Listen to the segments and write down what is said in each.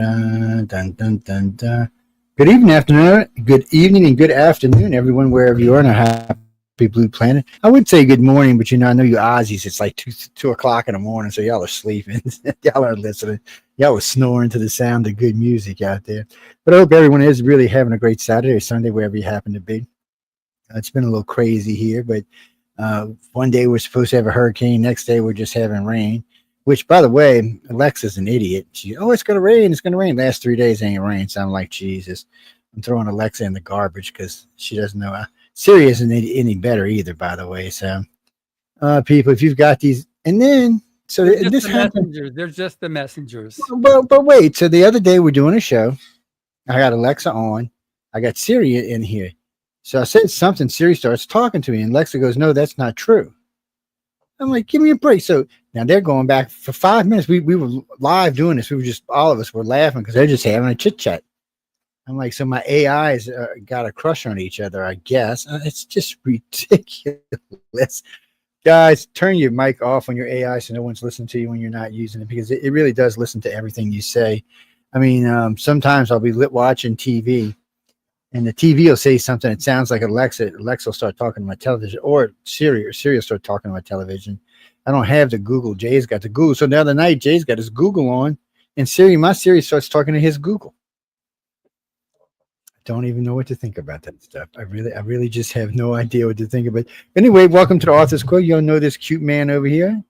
Dun, dun, dun, dun, dun. Good evening, and good afternoon, everyone, wherever you are in a happy blue planet. I would say good morning, but I know you Aussies. It's like 2 o'clock in the morning, so y'all are sleeping. Y'all are listening. Y'all are snoring to the sound of good music out there. But I hope everyone is really having a great Saturday or Sunday, wherever you happen to be. It's been a little crazy here, but one day we're supposed to have a hurricane. Next day we're just having rain. Which, by the way, Alexa's an idiot. It's going to rain. It's going to rain. Last 3 days ain't rained. So I'm like, Jesus. I'm throwing Alexa in the garbage because she doesn't know. Siri isn't any better either, by the way. So, people, if you've got these, and then, so this happened. They're just the messengers. But wait. So the other day we're doing a show. I got Alexa on. I got Siri in here. So I said something. Siri starts talking to me, and Alexa goes, "No, that's not true." I'm like, give me a break. So now they're going back for 5 minutes. We were live doing this. We were just, all of us were laughing because they're just having a chit chat. I'm like, so my AIs got a crush on each other, I guess. It's just ridiculous. Guys, turn your mic off on your AI so no one's listening to you when you're not using it, because it really does listen to everything you say. I mean, sometimes I'll be watching TV, and the TV will say something that sounds like Alexa. Alexa will start talking to my television, or Siri will start talking to my television. I don't have the Google. Jay's got the Google. So the other night, Jay's got his Google on, and my Siri starts talking to his Google. I don't even know what to think about that stuff. I really just have no idea what to think about. Anyway, welcome to the Authors Quill. You don't know this cute man over here?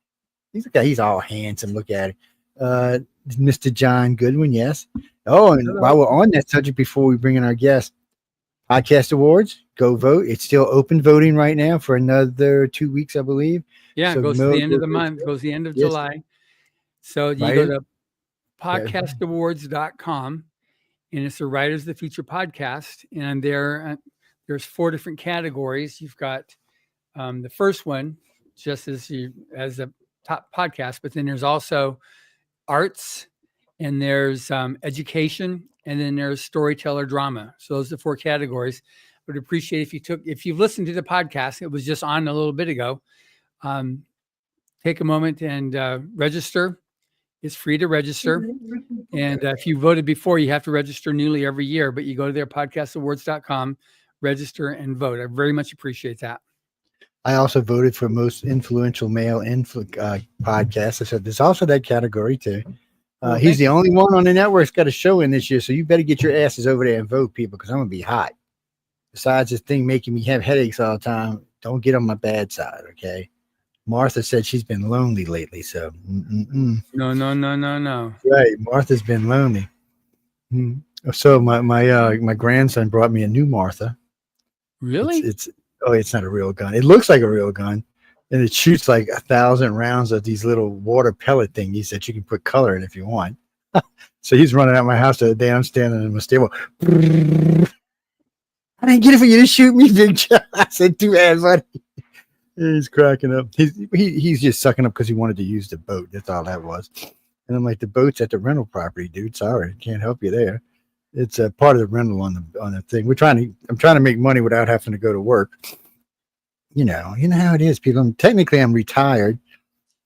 He's all handsome. Look at it. Mr. John Goodwin, yes. Oh, and while we're on that subject, before we bring in our guest, Podcast Awards, go vote. It's still open voting right now for another 2 weeks, I believe. Yeah, so it goes to the end of the month, goes the end of July. So you go to podcastawards.com, and it's the Writers of the Future podcast. And there's 4 different categories. You've got the first one, just as a top podcast, but then there's also arts, and there's education, and then there's storyteller drama. So those are the 4 categories. I would appreciate if you've listened to the podcast, it was just on a little bit ago. Take a moment and register. It's free to register. And if you voted before, you have to register newly every year, but you go to their podcastawards.com, register and vote. I very much appreciate that. I also voted for most influential male podcast. I said there's also that category too. He's the only one on the network that's got a show in this year, so you better get your asses over there and vote, people, because I'm going to be hot. Besides this thing making me have headaches all the time, don't get on my bad side, okay? Martha said she's been lonely lately, so. No. Right, Martha's been lonely. So my grandson brought me a new Martha. Really? It's not a real gun. It looks like a real gun. And it shoots like 1,000 rounds of these little water pellet thingies that you can put color in if you want. So he's running out my house the other day. I'm standing in my stable. I didn't get it for you to shoot me, big John. I said, too bad, buddy. He's cracking up. He's just sucking up because he wanted to use the boat. That's all that was. And I'm like, the boat's at the rental property, dude. Sorry, can't help you there. It's a part of the rental on the thing. I'm trying to make money without having to go to work. You know how it is, people. Technically, I'm retired.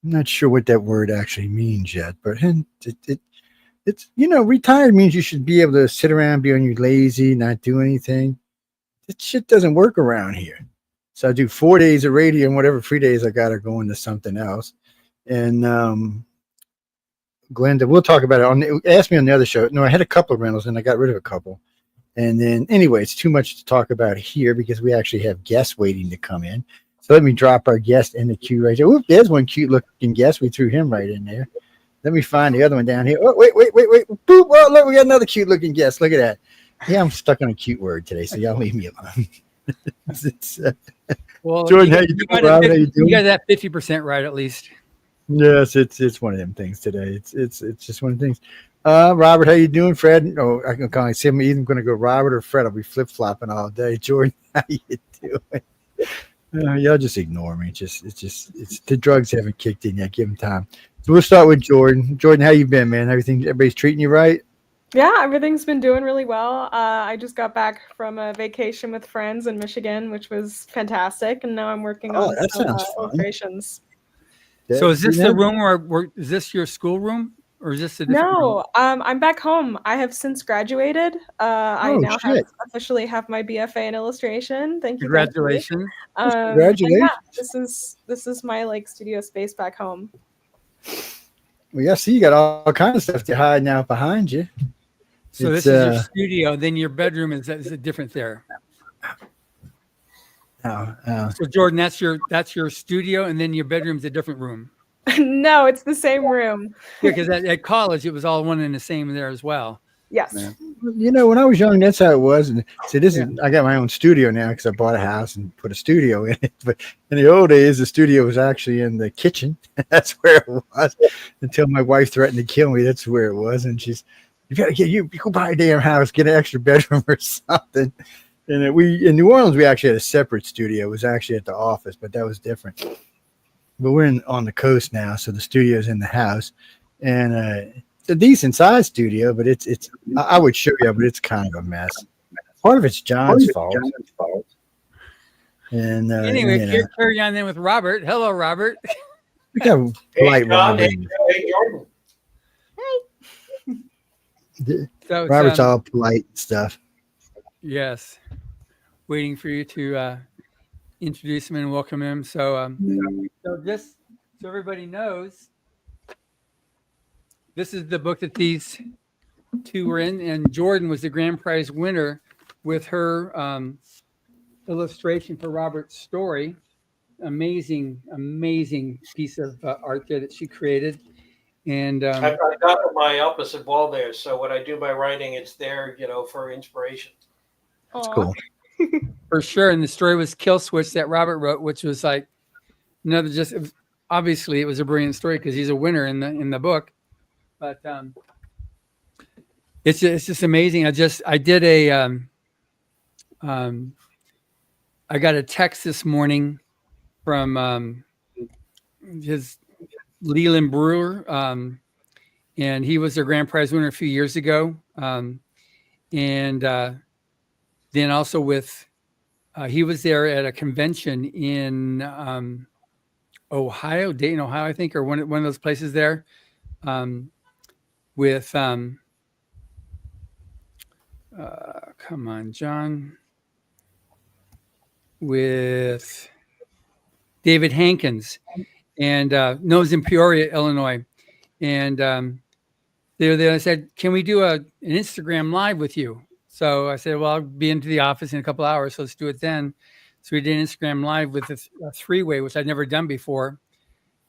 I'm not sure what that word actually means yet, but it's retired means you should be able to sit around, be on your lazy, not do anything. That shit doesn't work around here. So I do 4 days of radio, and whatever 3 days I got to go into something else. And Glenda, we'll talk about it. Ask me on the other show. No, I had a couple of rentals, and I got rid of a couple. And then, anyway, it's too much to talk about here because we actually have guests waiting to come in. So let me drop our guest in the queue right there. Oop, there's one cute-looking guest. We threw him right in there. Let me find the other one down here. Oh, wait. Boop. Oh, look, we got another cute-looking guest. Look at that. Yeah, I'm stuck on a cute word today, so y'all leave me alone. Well, Jordan, how you doing? Rob, how you doing? You got that 50% right at least. Yes, it's one of them things today. It's just one of the things. Robert, how you doing? Fred? Oh, I can call him. I'm either going to go Robert or Fred. I'll be flip-flopping all day. Jordan, how you doing? Y'all just ignore me. It's the drugs haven't kicked in yet. Give them time. So we'll start with Jordan. Jordan, how you been, man? Everybody's treating you right? Yeah, everything's been doing really well. I just got back from a vacation with friends in Michigan, which was fantastic, and now I'm working on some illustrations. So is this the room where is this your school room? or is this a different room? No, I'm back home. I have since graduated. I Oh, now shit. officially have my BFA in illustration. Thank you. Thank you. Congratulations. And Congratulations. yeah, this is my like studio space back home. Well, yeah, see, you got all kinds of stuff to hide now behind you. So It's, this is your studio. Then your bedroom is different there. So Jordan, that's your studio, and then your bedroom's a different room. No, it's the same room. Yeah, because at college it was all one and the same there as well. Yes. Man. You know, when I was young, that's how it was. And see, I got my own studio now because I bought a house and put a studio in it. But in the old days, the studio was actually in the kitchen. That's where it was until my wife threatened to kill me. That's where it was. And she's, you got to you go buy a damn house, get an extra bedroom or something. And in New Orleans, we actually had a separate studio. It was actually at the office, but that was different. But we're on the coast now, so the studio's in the house. And it's a decent sized studio, but it's I would show you, but it's kind of a mess. Part of it's John's fault. And anyway, carry on then with Robert. Hello, Robert. We got polite Robert. Hey, Jordan. So Robert's all polite and stuff. Yes, waiting for you to introduce him and welcome him. So just so everybody knows, this is the book that these two were in, and Jordan was the grand prize winner with her illustration for Robert's story. Amazing piece of art there that she created. And I've got my opposite wall there, so when I do my writing, it's there, for inspiration. That's cool. For sure. And the story was Kill Switch that Robert wrote, which was like another obviously it was a brilliant story because he's a winner in the book. But it's just amazing. I did I got a text this morning from his Leland Brewer, and he was their grand prize winner a few years ago. Then also with he was there at a convention in Ohio, Dayton, Ohio, I think, or one of those places there, with come on, John, with David Hankins, and knows in Peoria, Illinois, and they were there. I said, "Can we do an Instagram live with you?" So I said, "Well, I'll be into the office in a couple hours, so let's do it then." So we did Instagram live with a three-way, which I'd never done before,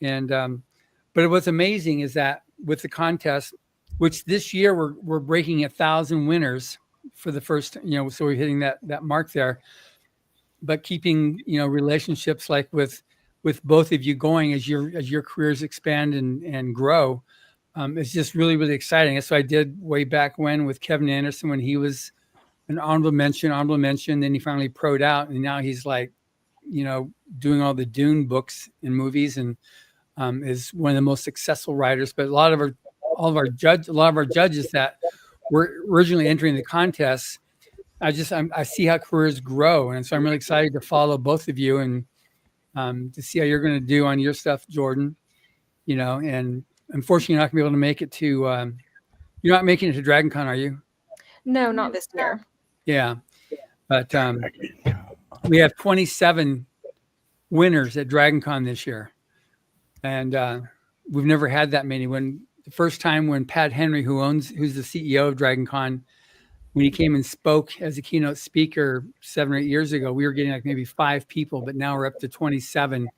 and but what's amazing is that with the contest, which this year we're breaking 1,000 winners for the first, so we're hitting that mark there. But keeping relationships like with both of you going as your careers expand and grow, it's just really, really exciting. That's what I did way back when with Kevin Anderson when he was an honorable mention. Then he finally pro'd out, and now he's like, doing all the Dune books and movies, and is one of the most successful writers. But a lot of our judges that were originally entering the contest, I see how careers grow, and so I'm really excited to follow both of you and to see how you're going to do on your stuff, Jordan. And unfortunately, you're not going to be able to make it to. You're not making it to Dragon Con, are you? No, not this year. Yeah, but we have 27 winners at Dragon Con this year, and we've never had that many. When the first time when Pat Henry, who's the CEO of Dragon Con, when he came and spoke as a keynote speaker 7 or 8 years ago, we were getting like maybe 5 people, but now we're up to 27.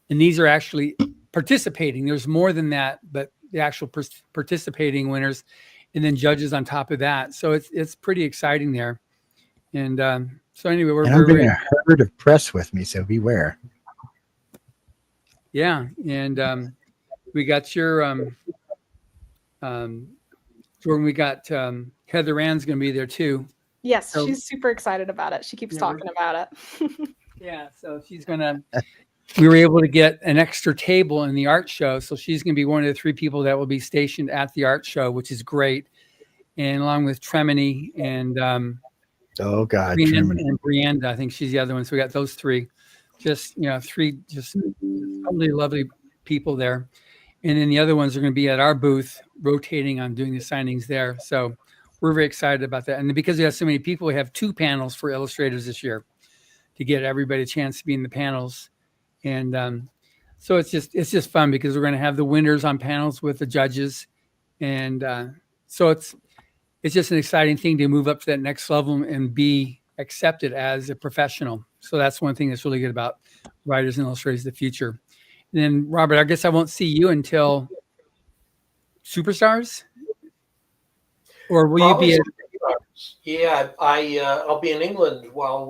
And these are actually participating. There's more than that, but the actual participating winners, and then judges on top of that. So it's pretty exciting there. And so anyway, I'm bringing a herd of press with me, so beware. Yeah, and we got your Jordan. We got Heather Ann's going to be there too. Yes, so, she's super excited about it. She keeps talking about it. Yeah, so she's going to. We were able to get an extra table in the art show, so she's going to be one of the 3 people that will be stationed at the art show, which is great. And along with Tremini and oh God, Tremini and Brianda, I think she's the other one. So we got those 3, just 3 just lovely, lovely people there. And then the other ones are going to be at our booth rotating on doing the signings there. So we're very excited about that. And because we have so many people, we have 2 panels for illustrators this year to get everybody a chance to be in the panels. And so it's just fun because we're going to have the winners on panels with the judges. And so it's just an exciting thing to move up to that next level and be accepted as a professional. So that's one thing that's really good about writers and illustrators of the future. And then Robert, I guess I won't see you until Superstars, or will Probably you be? Yeah, I'll be in England while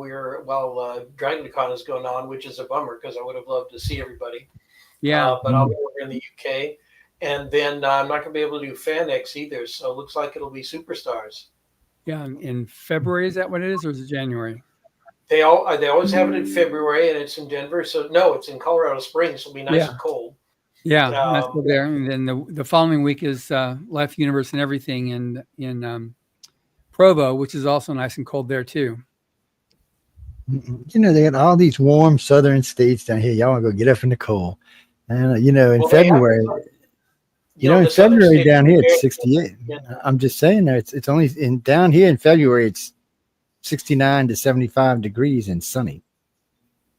DragonCon is going on, which is a bummer because I would have loved to see everybody. Yeah, but I'll be over in the UK, and then I'm not going to be able to do FanX either. So it looks like it'll be Superstars. Yeah, in February, is that what it is, or is it January? They always have it in February, and it's in Denver. So no, it's in Colorado Springs. It'll be nice and cold. Yeah, nice there. And then the following week is Life, Universe, and Everything in Provo, which is also nice and cold there too. You know, they got all these warm southern states down here. Y'all want to go get up in the cold. And, you know, in February, in February down here, it's 68. Yeah. I'm just saying that it's only down here in February, it's 69 to 75 degrees and sunny.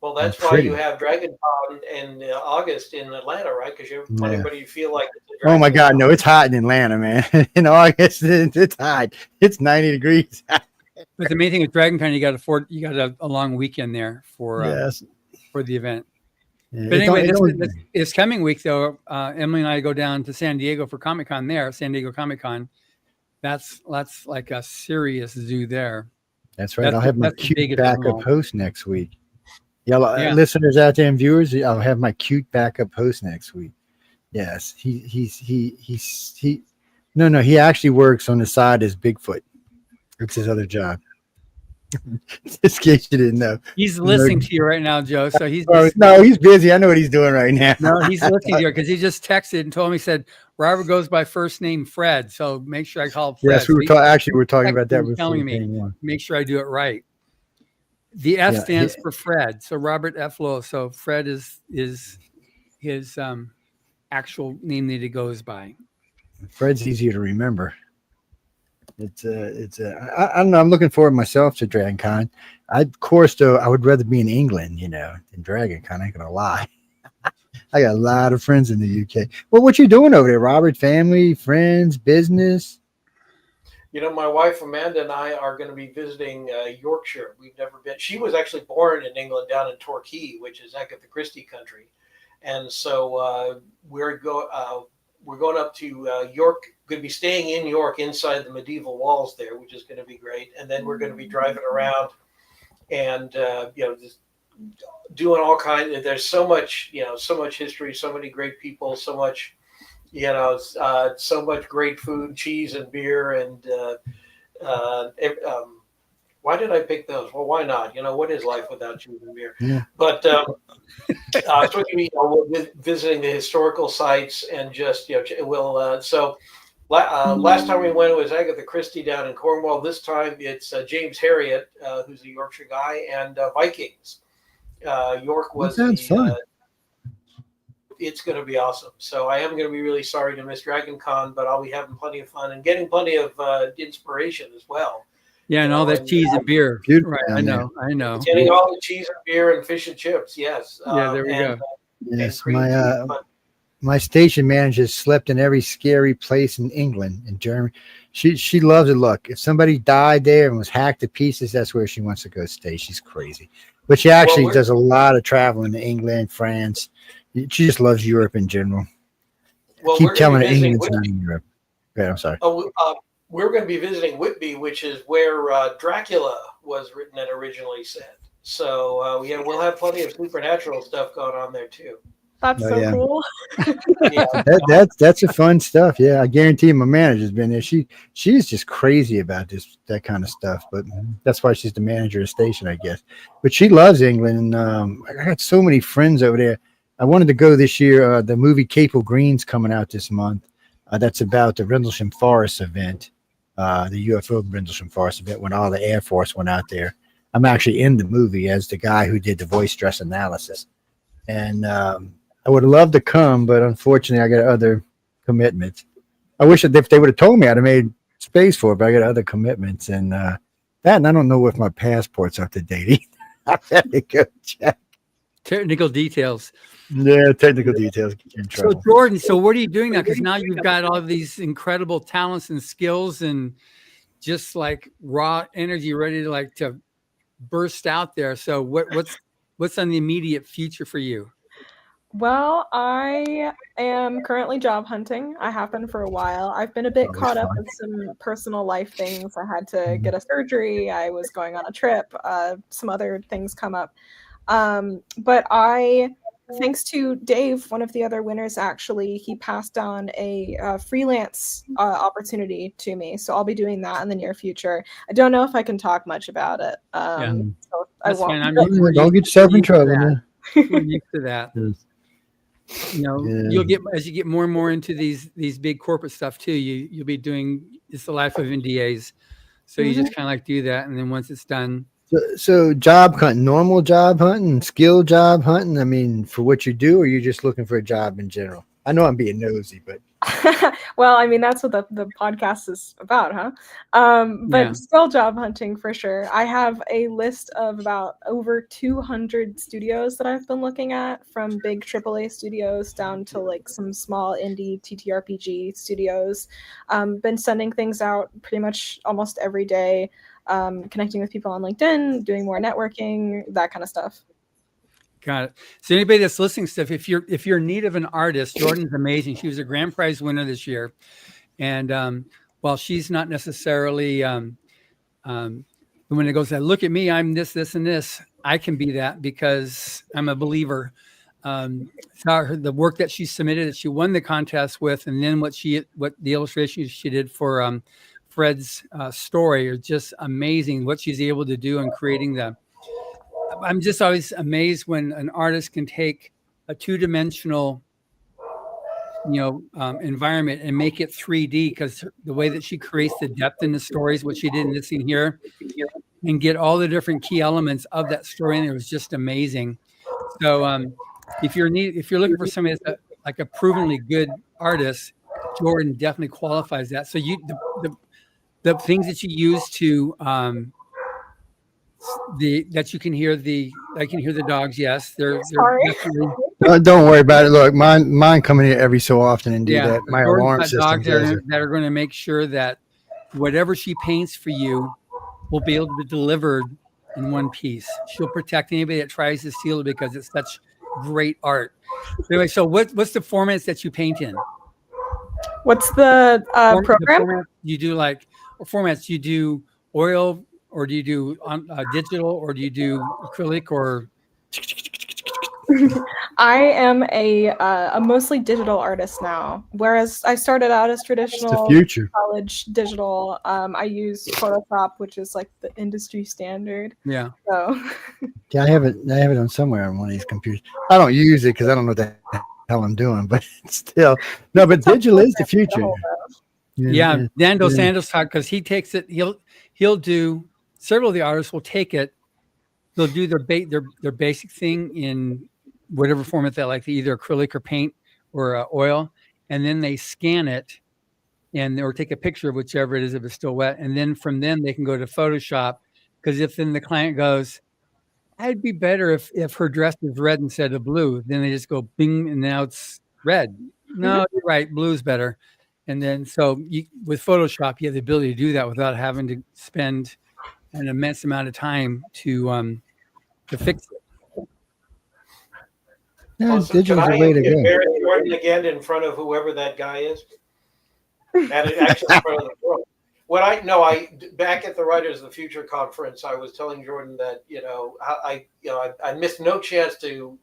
Well, that's why you have DragonCon in August in Atlanta, right? Because you want everybody to feel like it's oh my God, no, it's hot in Atlanta, man. In August, it's hot. It's 90 degrees. But the main thing with DragonCon, you got a long weekend there for the event. Yeah, but anyway, this coming week, though, Emily and I go down to San Diego for Comic-Con there, San Diego Comic-Con. That's like a serious zoo there. That's right. I'll have my cute backup host next week. Listeners out there and viewers, I'll have my cute backup host next week. Yes, he actually works on the side as Bigfoot. It's his other job. Just in case you didn't know. He's listening to you right now, Joe. So he's he's busy. I know what he's doing right now. No, he's listening to you because he just texted and told me, he said, Robert goes by first name Fred. So make sure I call Fred. Yes, we're talking about that. He telling me, make sure I do it right. The F stands for Fred. So Robert F. Lowell. So Fred is his actual name that he goes by. Fred's easier to remember. I don't know. I'm looking forward myself to DragonCon. Of course, though, I would rather be in England, than DragonCon. I ain't gonna lie. I got a lot of friends in the UK. Well, what you doing over there, Robert? Family, friends, business? My wife Amanda and I are going to be visiting Yorkshire. We've never been. She was actually born in England, down in Torquay, which is Agatha Christie country, and so we're going up to York. Going to be staying in York inside the medieval walls there, which is going to be great. And then we're going to be driving around and just doing all kinds. There's so much history, so many great people, so much so much great food, cheese and beer, and why did I pick those? Well, why not? What is life without cheese and beer? Yeah. But so we'll be visiting the historical sites and just last time we went, it was Agatha Christie down in Cornwall. This time it's James Herriot, who's a Yorkshire guy, and Vikings. York was. That sounds fun. It's going to be awesome. So I am going to be really sorry to miss DragonCon, but I'll be having plenty of fun and getting plenty of inspiration as well. Yeah, and all that cheese and beer. Right, I know. Getting all the cheese and beer and fish and chips. Yes. There we go. Yes, my station manager slept in every scary place in England and Germany. She loves it. Look, if somebody died there and was hacked to pieces, that's where she wants to go stay. She's crazy. But she actually does a lot of traveling to England, France. She just loves Europe in general. Well, keep telling her England's not in Europe. Okay, I'm sorry. We're going to be visiting Whitby, which is where Dracula was written and originally set. So we'll have plenty of supernatural stuff going on there too. That's cool. That's a fun stuff. Yeah, I guarantee my manager's been there. She's just crazy about that kind of stuff. But that's why she's the manager of the station, I guess. But she loves England, and I got so many friends over there. I wanted to go this year. The movie Capel Green's coming out this month. That's about the Rendlesham Forest event, the UFO Rendlesham Forest event when all the Air Force went out there. I'm actually in the movie as the guy who did the voice stress analysis, and I would have loved to come, but unfortunately, I got other commitments. I wish that if they would have told me, I'd have made space for it, but I got other commitments and and I don't know if my passport's up to date. I had to go check. Technical details. Yeah, technical details get you in So trouble. Jordan, so what are you doing now? Because now you've got all of these incredible talents and skills and just like raw energy ready to like to burst out there. So what's on the immediate future for you? Well, I am currently job hunting. I have been for a while. I've been a bit Always caught up fun. with some personal life things. I had to get a surgery. I was going on a trip. Some other things come up. But thanks to Dave, one of the other winners, actually, he passed on a freelance opportunity to me. So I'll be doing that in the near future. I don't know if I can talk much about it. So I That's won't. fine. Don't get yourself in trouble. Man. We're used to that. Yes. You know, Yeah. you'll get as you get more and more into these big corporate stuff too. You'll be doing it's the life of NDAs, so you just kind of like do that, and then once it's done, So job hunting, normal job hunting, skill job hunting. I mean, for what you do, or you're just looking for a job in general? I know I'm being nosy, but Well, I mean, that's what the podcast is about, huh? But Yeah. still job hunting for sure. I have a list of about over 200 studios that I've been looking at, from big AAA studios down to like some small indie TTRPG studios. Been sending things out pretty much almost every day, connecting with people on LinkedIn, doing more networking, that kind of stuff. got it. So anybody that's listening, stuff, if you're in need of an artist, Jordan's amazing. She was a grand prize winner this year, and while she's not necessarily the one that goes, look at me, I'm this, and this. I can be that because I'm a believer. The work that she submitted, that she won the contest with, and then what the illustrations she did for Fred's story are just amazing. What she's able to do in creating I'm just always amazed when an artist can take a two-dimensional, environment and make it 3D, because the way that she creates the depth in the stories, what she did in this scene here, and get all the different key elements of that story in there was just amazing. So if you're looking for somebody that's like a provenly good artist, Jordan definitely qualifies that. So the things that you use to that you can hear I can hear the dogs. Yes, they're Sorry. definitely. don't worry about it. Look, mine come in here every so often and do that. My Jordan's alarm got system dogs does it. that are going to make sure that whatever she paints for you will be able to be delivered in one piece. She'll protect anybody that tries to steal it because it's such great art. Anyway, so what's the formats that you paint in? What's the program? The format you do, like, what formats do you do? Oil, or do you do digital, or do you do acrylic, or? I am a mostly digital artist now, whereas I started out as It's the traditional future. college digital. I use Photoshop, which is like the industry standard. Yeah. So Yeah, I have it on somewhere on one of these computers. I don't use it because I don't know what the hell I'm doing, but still, no. But digital is the future. Yeah, Dando Santos talked, because he takes it. He'll do, several of the artists will take it. They'll do their basic thing in whatever format they like, either acrylic or paint or oil, and then they scan it or take a picture of whichever it is if it's still wet, and then from then they can go to Photoshop, because if then the client goes, I'd be better if her dress is red instead of blue, then they just go bing, and now it's red. No, you're right, blue's better. And then with Photoshop, you have the ability to do that without having to spend an immense amount of time to fix it. Yeah, Also, digital's can the way to I go. embarrass Jordan again in front of whoever that guy is? And actually in front of the world. Back at the Writers of the Future conference, I was telling Jordan that I missed no chance to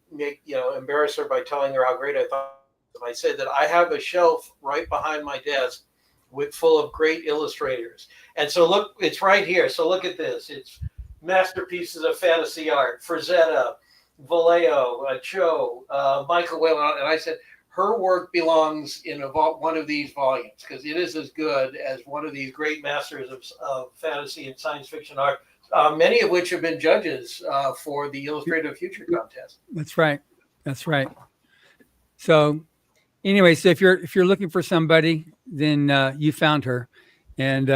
embarrass her by telling her how great I thought. And I said that I have a shelf right behind my desk full of great illustrators. And so look, it's right here. So look at this. It's masterpieces of fantasy art. Frazetta, Vallejo, Cho, Michael Whalen. And I said, her work belongs in one of these volumes, because it is as good as one of these great masters of fantasy and science fiction art, many of which have been judges for the Illustrator of Future contest. That's right. So anyway, so if you're looking for somebody, then you found her, and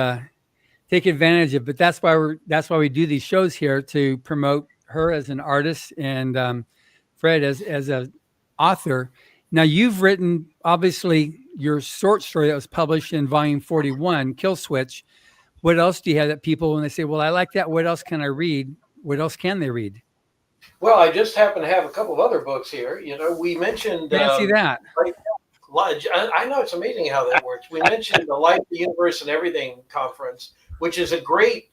take advantage of it. But that's why we do these shows here, to promote her as an artist, and Fred as a author. Now, you've written, obviously, your short story that was published in volume 41, Kill Switch. What else do you have that people, when they say, well, I like that, what else can I read? What else can they read? Well, I just happen to have a couple of other books here. We mentioned Fancy that. I know, it's amazing how that works. We mentioned the Life, the Universe, and Everything conference, which is a great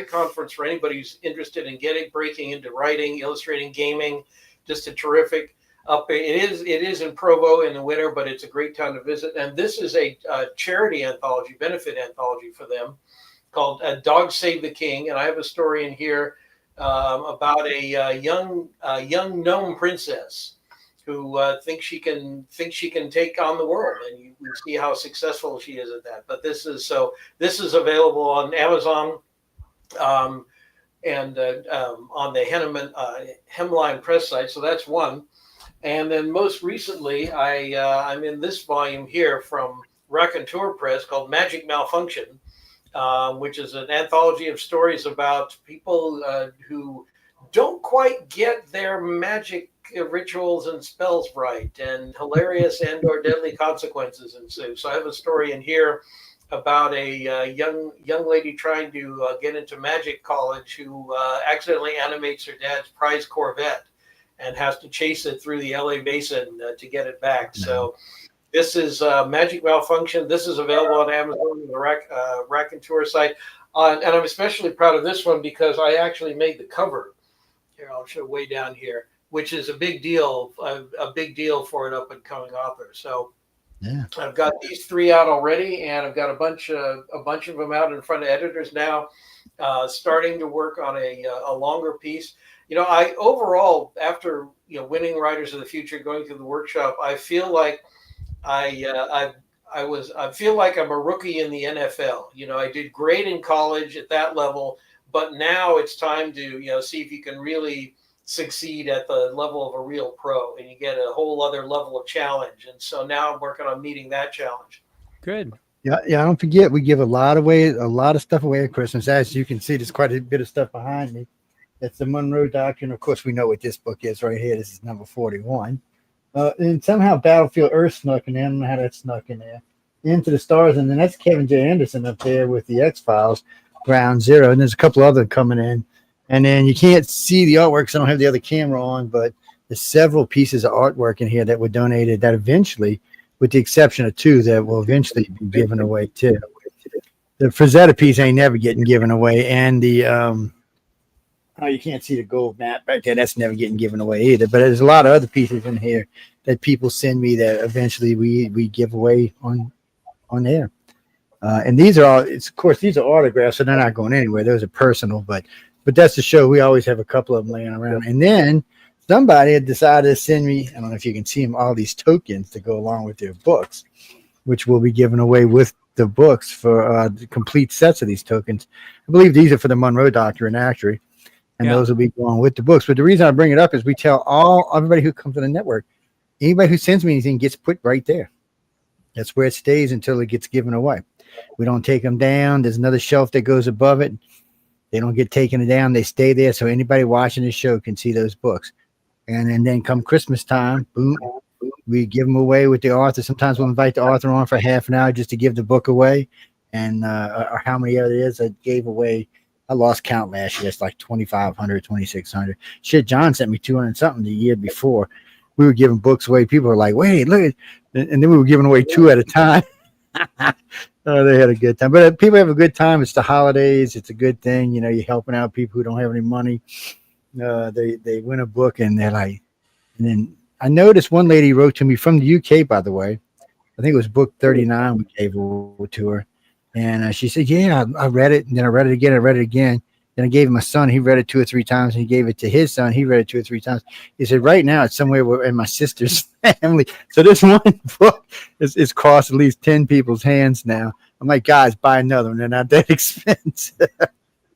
conference for anybody who's interested in breaking into writing, illustrating, gaming. Just a terrific it is in Provo in the winter, but it's a great time to visit. And this is a charity anthology, benefit anthology for them, called Dogs Save the King. And I have a story in here about a young gnome princess who thinks she can take on the world, and you see how successful she is at that. But this is available on Amazon, and on the Hemline Press site. So that's one. And then most recently, I'm in this volume here from Raconteur Press called Magic Malfunction, which is an anthology of stories about people who don't quite get their magic rituals and spells right, and hilarious and/or deadly consequences ensue. So I have a story in here about a young lady trying to get into magic college who accidentally animates her dad's prize Corvette and has to chase it through the LA Basin to get it back. So this is Magic Malfunction. This is available on Amazon, the Raconteur site. And I'm especially proud of this one because I actually made the cover. Here, I'll show way down here, which is a big deal for an up-and-coming author. So yeah, I've got these 3 out already, and I've got a bunch of them out in front of editors now, starting to work on a longer piece. I overall, after winning Writers of the Future, going through the workshop, I feel like I feel like I'm a rookie in the NFL. I did great in college at that level, but now it's time to see if you can really succeed at the level of a real pro, and you get a whole other level of challenge. And so now I'm working on meeting that challenge. Good. Yeah. Don't forget, we give a lot of stuff away at Christmas. As you can see, there's quite a bit of stuff behind me. It's the Monroe Doctrine. Of course, we know what this book is right here. This is number 41. And somehow Battlefield Earth snuck in there. I don't know how that snuck in there. Into the Stars, and then that's Kevin J. Anderson up there with the X-Files, Ground Zero, and there's a couple other coming in. And then you can't see the artwork because I don't have the other camera on, but there's several pieces of artwork in here that were donated that eventually, with the exception of 2, that will eventually be given away too. The Frazetta piece ain't never getting given away, and the you can't see the gold map right there. That's never getting given away either. But there's a lot of other pieces in here that people send me that eventually we give away on air. And these are all, of course, these are autographs, so they're not going anywhere. Those are personal, but that's the show. We always have a couple of them laying around. And then somebody had decided to send me, I don't know if you can see them, all these tokens to go along with their books, which will be given away with the books for the complete sets of these tokens. I believe these are for the Monroe Doctrine, actually. And those will be going with the books. But the reason I bring it up is we tell everybody who comes to the network, anybody who sends me anything gets put right there. That's where it stays until it gets given away. We don't take them down. There's another shelf that goes above it. They don't get taken down. They stay there. So anybody watching this show can see those books. And then come Christmas time, boom, we give them away with the author. Sometimes we'll invite the author on for half an hour just to give the book away. And or how many other it is I gave away. I lost count last year. It's like 2,500, 2,600. Shit, John sent me 200 something the year before. We were giving books away. People were like, wait, look. And then we were giving away 2 at a time. Oh, they had a good time. But people have a good time. It's the holidays. It's a good thing. You're helping out people who don't have any money. They win a book and they're like, and then I noticed one lady wrote to me from the UK, by the way. I think it was book 39 we gave to her. And she said, yeah, I read it. And then I read it again. I read it again. Then I gave it my son. He read it 2 or 3 times. And he gave it to his son. He read it 2 or 3 times. He said, right now it's somewhere in my sister's family. So this one book is cost at least 10 people's hands now. I'm like, guys, buy another one. They're not that expensive.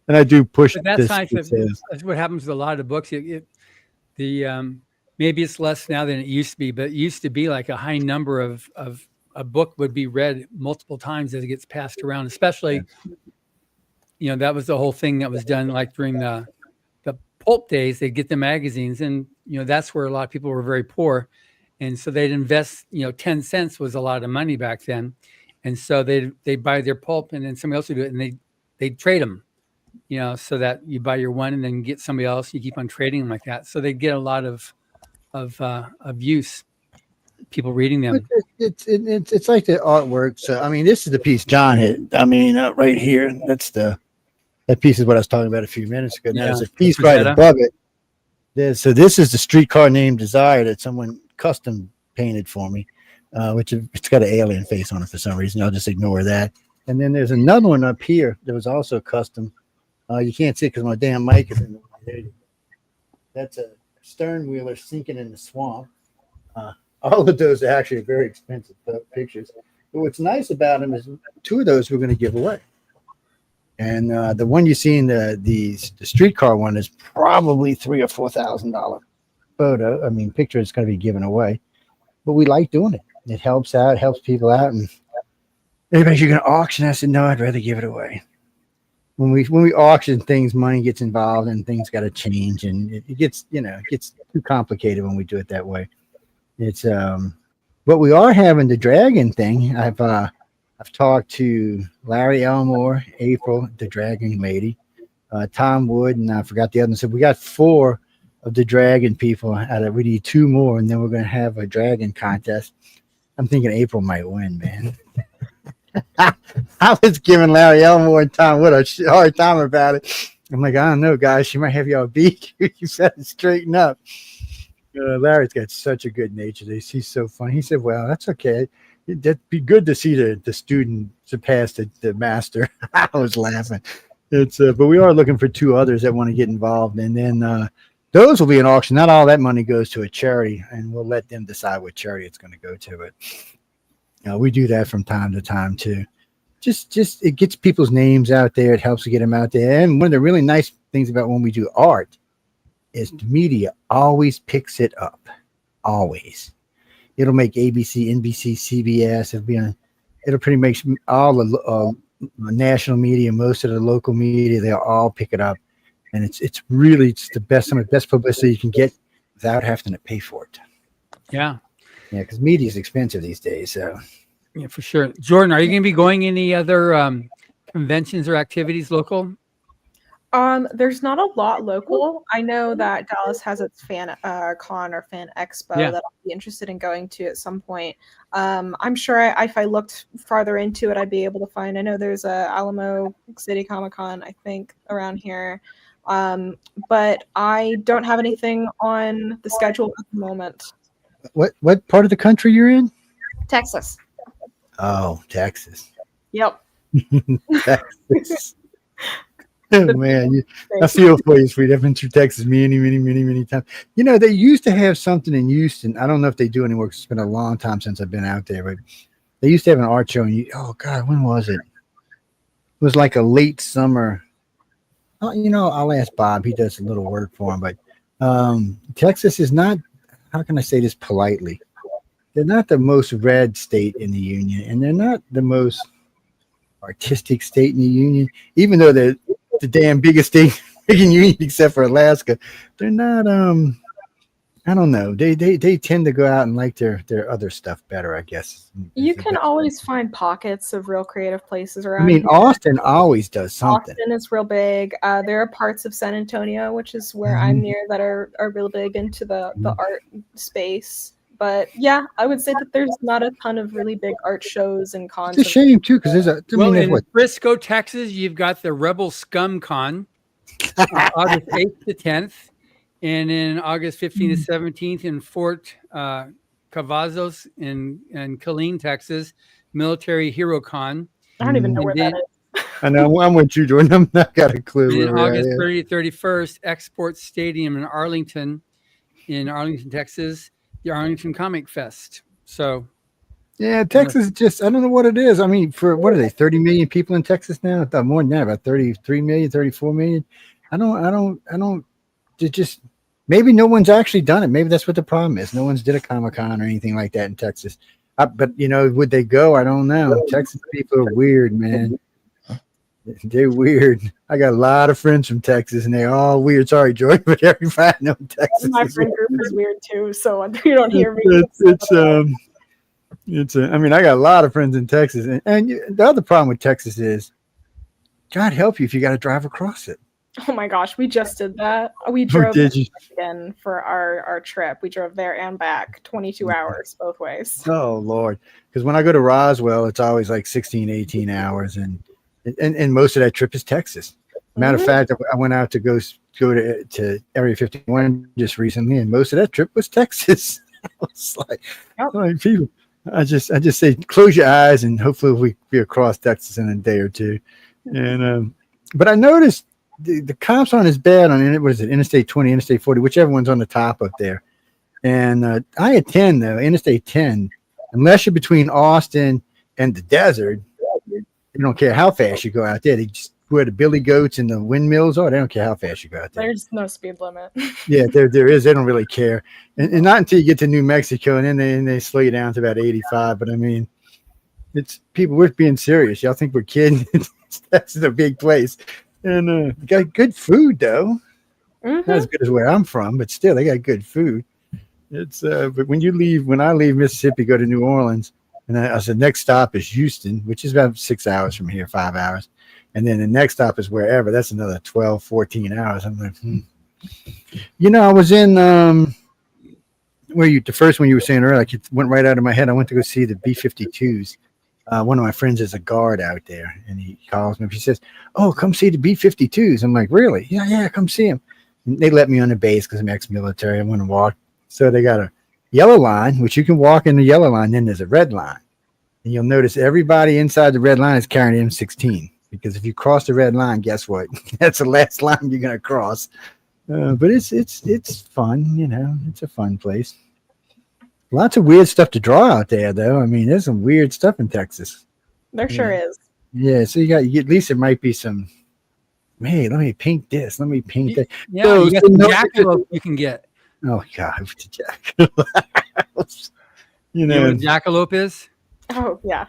And I do push but that's this. nice. That's what happens with a lot of the books. The maybe it's less now than it used to be, but it used to be like a high number of a book would be read multiple times as it gets passed around, especially, that was the whole thing that was done like during the pulp days. They'd get the magazines, and, that's where a lot of people were very poor. And so they'd invest, 10 cents was a lot of money back then. And so they'd buy their pulp, and then somebody else would do it, and they'd trade them, so that you buy your one and then get somebody else, you keep on trading them like that. So they get a lot of use, people reading them. It's like the artwork. So I mean, this is the piece John hit. I mean, right here, that piece is what I was talking about a few minutes ago. Now there's a piece right above it. So this is the streetcar named Desire that someone custom painted for me, which it's got an alien face on it for some reason. I'll just ignore that. And then there's another one up here that was also custom. You can't see it because my damn mic is in the way. That's a stern wheeler sinking in the swamp. All of those are actually very expensive pictures. But what's nice about them is 2 of those we're going to give away. And the one you see in the streetcar one is probably $3,000 or $4,000 photo. I mean, picture is going to be given away. But we like doing it. It helps out, helps people out. And everybody's, you're going to auction. I said, no, I'd rather give it away. When we auction things, money gets involved and things got to change, and it gets too complicated when we do it that way. It's but we are having the dragon thing. I've talked to Larry Elmore, April, the dragon lady, Tom Wood, and I forgot the other one. So we got 4 of the dragon people we need 2 more, and then we're going to have a dragon contest. I'm thinking April might win, man. I was giving Larry Elmore and Tom Wood a hard time about it. I'm like, I don't know, guys. She might have y'all beat. You better straighten up. Larry's got such a good nature. He's so funny. He said, well, that's okay. That'd be good to see the student surpass the master. I was laughing. But we are looking for 2 others that want to get involved. And then those will be an auction. Not all that money goes to a charity, and we'll let them decide what charity it's going to go to. But we do that from time to time too. Just it gets people's names out there. It helps to get them out there. And one of the really nice things about when we do art is the media always picks it up. Always. It'll make ABC, NBC, CBS. It'll pretty much all the national media, most of the local media. They'll all pick it up, and it's the best, some of the best publicity you can get without having to pay for it. Yeah. Yeah, because media is expensive these days. So, yeah, for sure. Jordan, are you going to be going any other conventions or activities local? There's not a lot local. I know that Dallas has its fan con or fan expo that I'll be interested in going to at some point. I'm sure if I looked farther into it, I'd be able to find. I know there's a Alamo City Comic Con, I think, around here. But I don't have anything on the schedule at the moment. What part of the country you're in? Texas. Oh, Texas. Yep. Texas. Oh, man, I feel for you, sweet. I've been through Texas many times. They used to have something in Houston. I don't know if they do anymore because it's been a long time since I've been out there, but they used to have an art show. And oh, God, when was it? It was like a late summer. Oh, I'll ask Bob. He does a little work for him. But Texas is not, how can I say this politely? They're not the most red state in the union, and they're not the most artistic state in the union, even though they're the damn biggest state in the union except for Alaska. They're not I don't know. They tend to go out and like their other stuff better, I guess. You can always find pockets of real creative places around. I mean, here. Austin always does something. Austin is real big. There are parts of San Antonio, which is where I'm near, that are real big into the art space. But yeah, I would say that there's not a ton of really big art shows and cons. It's a shame too, because there's in Frisco, Texas, you've got the Rebel Scum Con, August 8th to 10th, and in August 15th to 17th in Fort Cavazos in Killeen, Texas, Military Hero Con. I don't even know where that is. I know. I'm with you, Jordan. I'm not got a clue. And in August 30th to 31st, Export Stadium in Arlington, Texas. The Arlington Comic Fest. So, yeah, Texas just, I don't know what it is. I mean, for what are they, 30 million people in Texas now? I thought more than that, about 33 million, 34 million. I don't, it just, Maybe no one's actually done it. Maybe that's what the problem is. No one's did a Comic-Con or anything like that in Texas. But would they go? I don't know. Texas people are weird, man. They're weird. I got a lot of friends from Texas, and they're all weird. Sorry, Joy, but everybody I know in Texas. My friend group is weird too, so you don't hear me. I mean, I got a lot of friends in Texas, and the other problem with Texas is, God help you if you got to drive across it. Oh my gosh, we just did that. We drove did you? again for our trip. We drove there and back, 22 hours both ways. Oh Lord, because when I go to Roswell, it's always like 16, 18 hours, and most of that trip is Texas. Matter of fact, I went out to go to Area 51 just recently, and most of that trip was Texas. I was like, people, I just say close your eyes, and hopefully we be across Texas in a day or two. And but I noticed the comps aren't as bad on Interstate 20, Interstate 40, whichever one's on the top up there. And I-10 though, Interstate 10, unless you're between Austin and the desert, you don't care how fast you go out there. They just where the billy goats and the windmills are. They don't care how fast you go out there. There's no speed limit. Yeah, there is. They don't really care, and not until you get to New Mexico, and then they slow you down to about 85. But I mean, it's people. We're being serious. Y'all think we're kidding? That's a big place, and got good food though. Not as good as where I'm from, but still, they got good food. It's but when I leave Mississippi, go to New Orleans. And I said, next stop is Houston, which is about 6 hours from here, 5 hours. And then the next stop is wherever. That's another 12, 14 hours. I'm like, I was in the first one you were saying earlier, like it went right out of my head. I went to go see the B-52s. One of my friends is a guard out there, and he calls me. He says, oh, come see the B-52s. I'm like, really? Yeah, come see them. And they let me on the base because I'm ex-military. I want to walk. So they got a yellow line, which you can walk in the yellow line. Then there's a red line, and you'll notice everybody inside the red line is carrying M16, because if you cross the red line, guess what? That's the last line you're gonna cross. But it's fun, it's a fun place. Lots of weird stuff to draw out there, though. I mean, there's some weird stuff in Texas. There sure is. Yeah, so at least there might be some. Hey, let me paint this. Let me paint that. Yeah, so, you got some jackalope you can get. Oh God, the jackalope. You know what jackalope is? Oh yeah.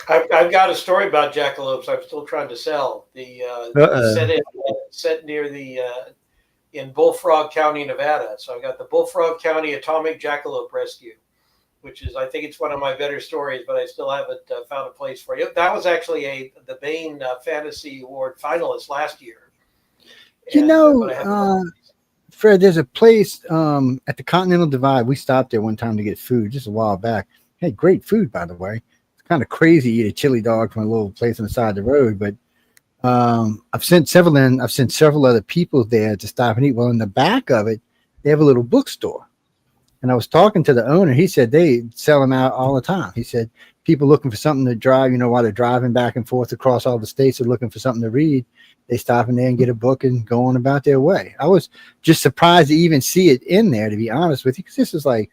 I've got a story about jackalopes. I'm still trying to sell. Set near in Bullfrog County, Nevada. So I've got the Bullfrog County Atomic Jackalope Rescue, which is, I think it's one of my better stories, but I still haven't found a place for you. That was actually the Bain Fantasy Award finalist last year. Fred, there's a place at the Continental Divide. We stopped there one time to get food just a while back. Had great food, by the way. It's kind of crazy to eat a chili dog from a little place on the side of the road, but I've sent several other people there to stop and eat. Well, in the back of it, they have a little bookstore. And I was talking to the owner. He said they sell them out all the time. He said people looking for something to drive, while they're driving back and forth across all the states, are looking for something to read. They stop in there and get a book and go on about their way. I was just surprised to even see it in there, to be honest with you, because this is like,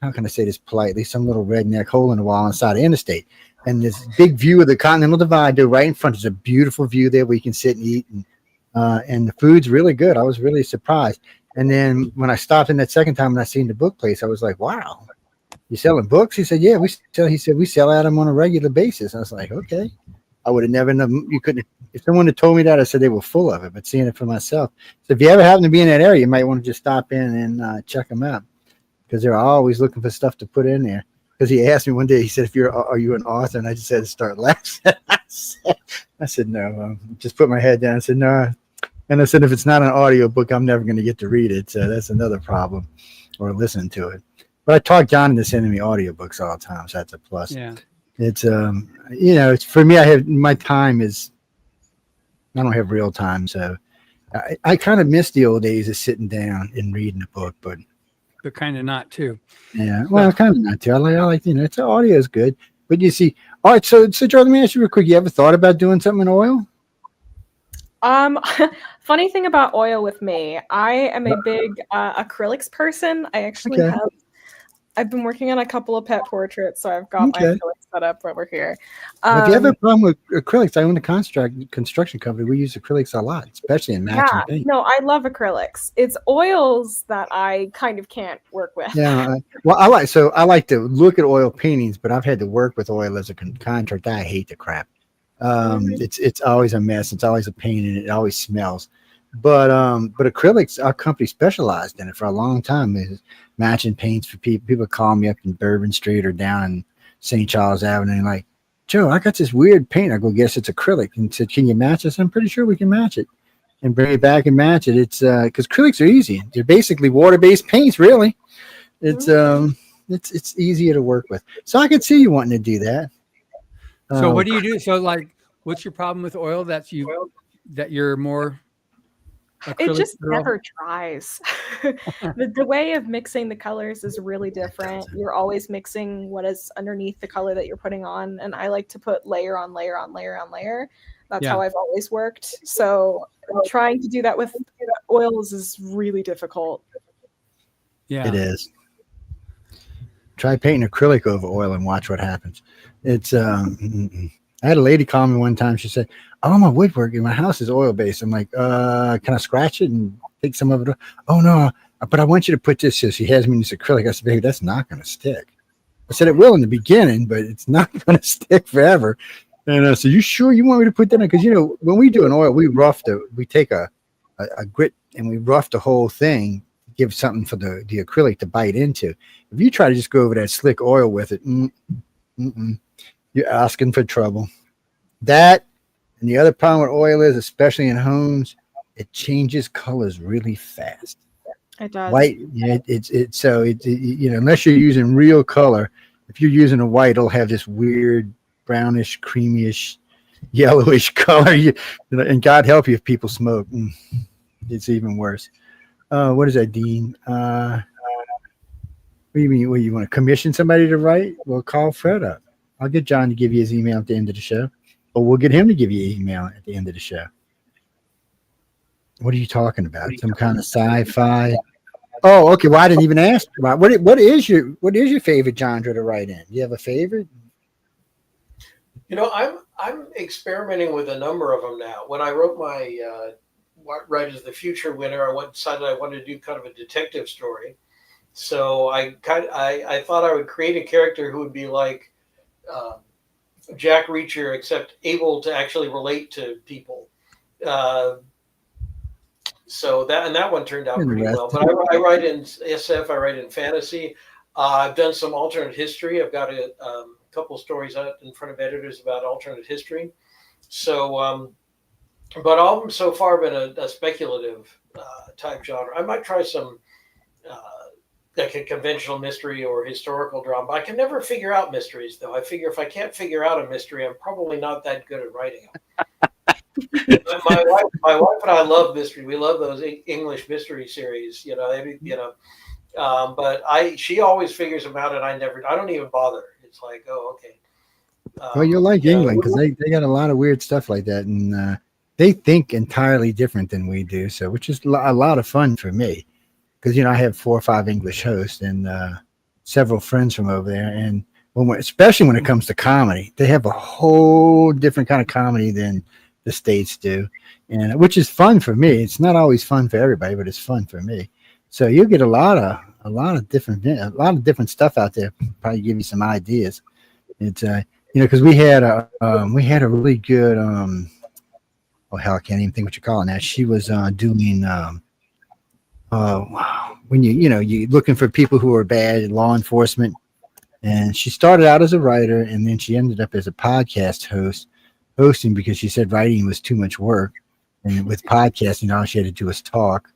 how can I say this politely, some little redneck hole in the wall on the side of the interstate. And this big view of the Continental Divide there right in front. There's a beautiful view there where you can sit and eat. And the food's really good. I was really surprised. And then when I stopped in that second time and I seen the book place, I was like, wow, you selling books? He said, yeah, we sell out them on a regular basis. I was like, okay. I would have never known. You couldn't. If someone had told me that, I said they were full of it. But seeing it for myself, so if you ever happen to be in that area, you might want to just stop in and check them out, because they're always looking for stuff to put in there. Because he asked me one day, he said, "Are you an author?" And I just had to start laughing. I said, "No." Just put my head down. I said, "No." And I said, "If it's not an audio book, I'm never going to get to read it. So that's another problem, or listen to it." But I talk John into sending me audiobooks all the time, so that's a plus. Yeah. It's it's for me. I have my time is. I don't have real time, so I kind of miss the old days of sitting down and reading a book, but kind of not too. Yeah, well, kind of not too. I like it's audio is good, but you see, all right. So Jordan, let me ask you real quick. You ever thought about doing something in oil? Funny thing about oil with me, I am a big acrylics person. I actually I've been working on a couple of pet portraits, so I've got my acrylics that up when we're here. But if you have a problem with acrylics, I own a construction company. We use acrylics a lot, especially in matching paint. No, I love acrylics. It's oils that I kind of can't work with. Yeah, well, I like to look at oil paintings, but I've had to work with oil as a contractor. I hate the crap. It's always a mess. It's always a pain, and it always smells. But acrylics, our company specialized in it for a long time. Is matching paints for people. People call me up in Bourbon Street or down in St. Charles Avenue, and like, Joe, I got this weird paint. I go, guess it's acrylic, and said, can you match this? I'm pretty sure we can match it, and bring it back and match it. It's because acrylics are easy. They're basically water-based paints, really. It's easier to work with. So I could see you wanting to do that. So what do you do? So like, what's your problem with oil? That you're more. It just never dries. The way of mixing the colors is really different. You're always mixing what is underneath the color that you're putting on, and I like to put layer on layer on layer on layer. That's how I've always worked. So trying to do that with oils is really difficult. Yeah, it is. Try painting acrylic over oil and watch what happens. It's I had a lady call me one time. She said, "Oh, my woodworking, my house is oil based." I'm like, "Can I scratch it and take some of it?" "Oh no, but I want you to put this." So she has me this acrylic. I said, "Baby, that's not going to stick." I said, "It will in the beginning, but it's not going to stick forever." And so, "You sure you want me to put that in?" Because when we do an oil, we take a grit and we rough the whole thing, give something for the acrylic to bite into. If you try to just go over that slick oil with it, you're asking for trouble. That and the other problem with oil is, especially in homes, it changes colors really fast. It does. White, unless you're using real color, if you're using a white, it'll have this weird brownish, creamyish, yellowish color. And God help you if people smoke. It's even worse. What is that, Dean? What do you mean? What, you want to commission somebody to write? Well, call Fred up. I'll get John to give you his email at the end of the show. Or we'll get him to give you an email at the end of the show. What are you talking about? Some kind of sci-fi? Oh, okay. Well, I didn't even ask. What is your favorite genre to write in? Do you have a favorite? I'm experimenting with a number of them now. When I wrote my Right as the Future winner, I decided I wanted to do kind of a detective story. So I thought I would create a character who would be like Jack Reacher, except able to actually relate to people. So that one turned out pretty well. But I write in SF, I write in fantasy. I've done some alternate history. I've got a couple stories out in front of editors about alternate history. So, but all of them so far have been a speculative type genre. I might try some like a conventional mystery or historical drama. I can never figure out mysteries, though. I figure if I can't figure out a mystery, I'm probably not that good at writing them. my wife and I love mystery. We love those English mystery series, but she always figures them out, and I don't even bother. It's like, oh, okay. Well, you'll like England because they got a lot of weird stuff like that, and they think entirely different than we do. So, which is a lot of fun for me. Because I have 4 or 5 English hosts and several friends from over there, and especially when it comes to comedy, they have a whole different kind of comedy than the States do, and which is fun for me. It's not always fun for everybody, but it's fun for me. So you'll get a lot of different stuff out there. Probably give you some ideas. It's because we had a really good oh hell, I can't even think what you're calling that. She was doing. When you're looking for people who are bad in law enforcement, and she started out as a writer, and then she ended up as a podcast hosting because she said writing was too much work, and with podcasting all she had to do was talk.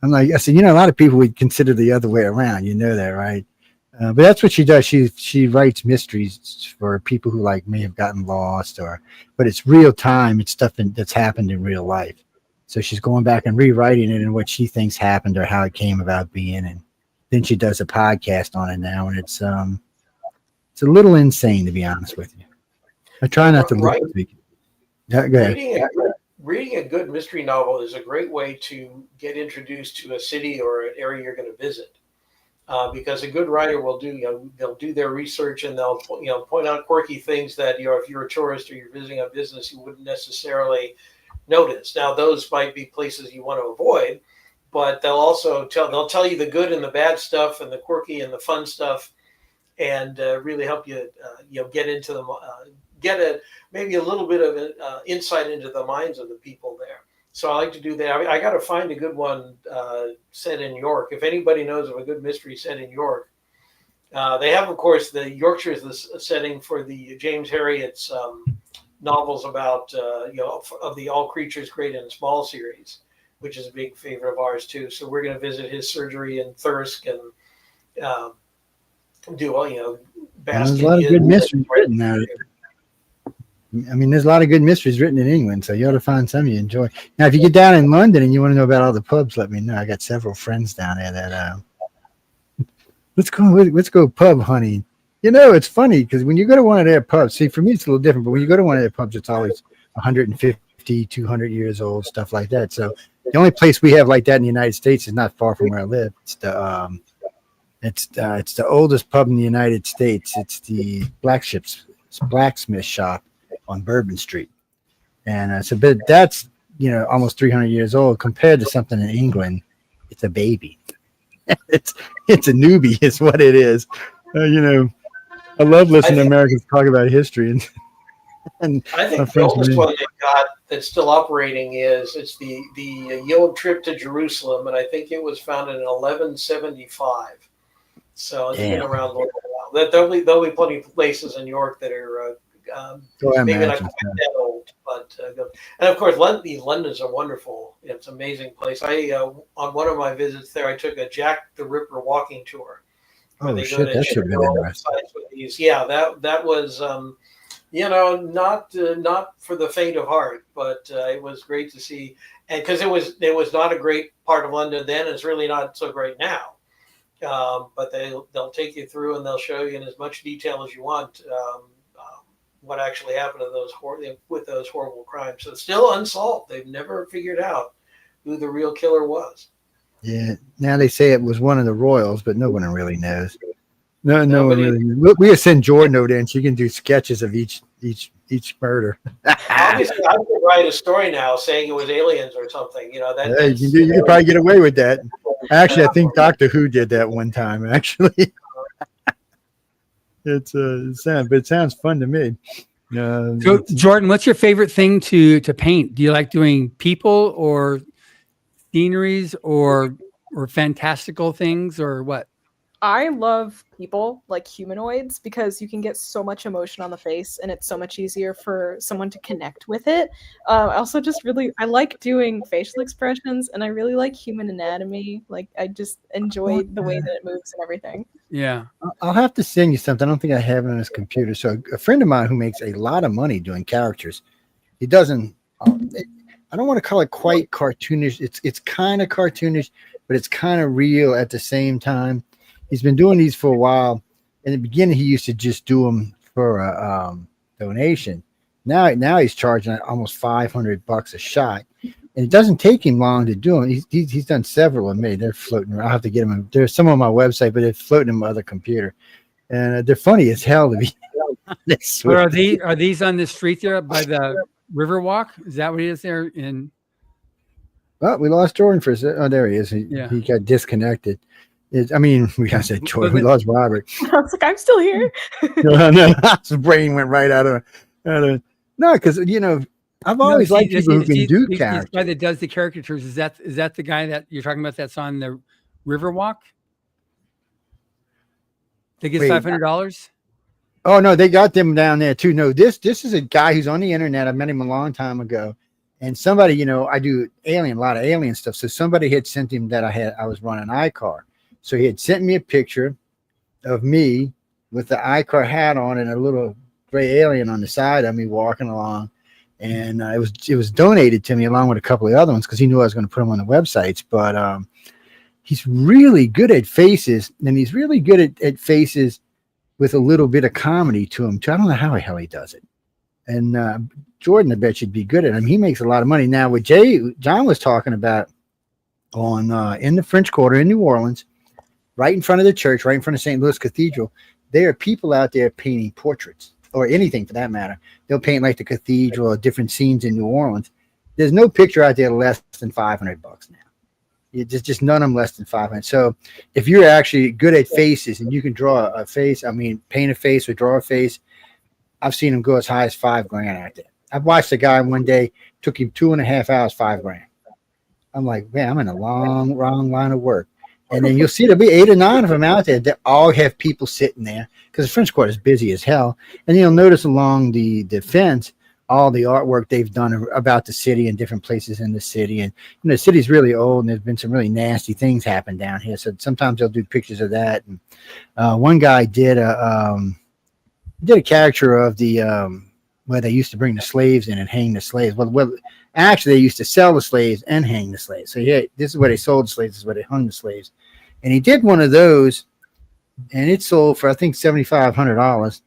I said, a lot of people would consider the other way around. You know that, right? But that's what she does. She writes mysteries for people who may have gotten lost, but it's real time. It's stuff that's happened in real life. So she's going back and rewriting it and what she thinks happened or how it came about being. And then she does a podcast on it now. And it's a little insane, to be honest with you. I try not to look at it. Go ahead. Reading a good mystery novel is a great way to get introduced to a city or an area you're going to visit. because a good writer will do, they'll do their research and they'll, point out quirky things that, if you're a tourist or you're visiting a business, you wouldn't necessarily notice. Now, those might be places you want to avoid, but they'll tell you the good and the bad stuff and the quirky and the fun stuff, and really help you, get into them, maybe a little bit of insight into the minds of the people there. So I like to do that. I got to find a good one set in York. If anybody knows of a good mystery set in York, they have, of course, the Yorkshire is the setting for the James Herriot's novels about, of the All Creatures Great and Small series, which is a big favorite of ours too. So we're going to visit his surgery in Thirsk and do, There's a lot of good mysteries written out. I mean, there's a lot of good mysteries written in England, so you ought to find some you enjoy. Now, if you get down in London and you want to know about all the pubs, let me know. I got several friends down there that let's go pub hunting. It's funny because when you go to one of their pubs, see, for me it's a little different, but when you go to one of their pubs, it's always 150, 200 years old, stuff like that. So the only place we have like that in the United States is not far from where I live. It's the oldest pub in the United States. It's the blacksmith shop on Bourbon Street, and that's almost 300 years old compared to something in England. It's a baby. it's a newbie is what it is. I love listening to Americans talk about history, and I think the oldest one they've got that's still operating it's the Yom Trip to Jerusalem, and I think it was founded in 1175. So it's been around a little while. There'll be plenty of places in York that are maybe not quite that old, but and of course London's a wonderful, it's an amazing place. On one of my visits there, I took a Jack the Ripper walking tour. Oh shit, that should have been interesting. Yeah, that was not for the faint of heart, but it was great to see, and because it was not a great part of London then, it's really not so great now. But they'll take you through and they'll show you in as much detail as you want what actually happened to with those horrible crimes. So it's still unsolved. They've never figured out who the real killer was. Yeah. Now they say it was one of the royals, but no one really knows. No one really knows. We'll send Jordan over there and she can do sketches of each murder. Obviously, I could write a story now saying it was aliens or something. You can probably get away with that. Actually, I think Doctor Who did that one time. Actually, it sounds fun to me. So, Jordan, what's your favorite thing to paint? Do you like doing people or sceneries or fantastical things or what? I love people, like humanoids, because you can get so much emotion on the face and it's so much easier for someone to connect with it. I also I like doing facial expressions, and I really like human anatomy. Like, I just enjoy the way that it moves and everything. Yeah. I'll have to send you something. I don't think I have it on his computer. So a friend of mine who makes a lot of money doing characters, he doesn't, I don't want to call it quite cartoonish. It's kind of cartoonish, but it's kind of real at the same time. He's been doing these for a while. In the beginning, he used to just do them for a donation. Now he's charging almost $500 a shot, and it doesn't take him long to do them. He's done several of me. They're floating around. I'll have to get them. There's some on my website, but they're floating in my other computer, and they're funny as hell to be honest. Are these on the street there by the Riverwalk? Is that what it is there in? Well, we lost Jordan for a second. Oh, there he is. He got disconnected. We said Jordan. We lost Robert. I was like, I'm still here. No, his brain went right out of it. No, because I've always liked people who can do characters. The guy that does the caricatures, is that the guy that you're talking about that's on the Riverwalk? That gets $500? Oh no, they got them down there too. No, this is a guy who's on the internet. I met him a long time ago. And somebody, I do a lot of alien stuff. So somebody had sent him that I was running iCar. So he had sent me a picture of me with the iCar hat on and a little gray alien on the side of me walking along. And it was donated to me along with a couple of other ones because he knew I was going to put them on the websites. But he's really good at faces, and he's really good at faces with a little bit of comedy to him too. I don't know how the hell he does it. And Jordan, I bet you'd be good at him. He makes a lot of money. Now, what John was talking about in the French Quarter in New Orleans, right in front of the church, right in front of St. Louis Cathedral. There are people out there painting portraits or anything for that matter. They'll paint like the cathedral or different scenes in New Orleans. There's no picture out there less than $500 now. Just none of them less than 500. So if you're actually good at faces and you can draw a face, I mean, paint a face or draw a face, I've seen them go as high as $5,000 out there. I've watched a guy one day, took him 2.5 hours, $5,000. I'm like, man, I'm in a wrong line of work. And then you'll see there'll be 8 or 9 of them out there that all have people sitting there because the French Quarter is busy as hell. And you'll notice along the fence all the artwork they've done about the city and different places in the city. And the city's really old, and there's been some really nasty things happen down here. So sometimes they'll do pictures of that. And one guy did a caricature of the where they used to bring the slaves in and hang the slaves. Well, actually, they used to sell the slaves and hang the slaves. So yeah, this is where they sold the slaves. This is where they hung the slaves. And he did one of those, and it sold for I think $7,500.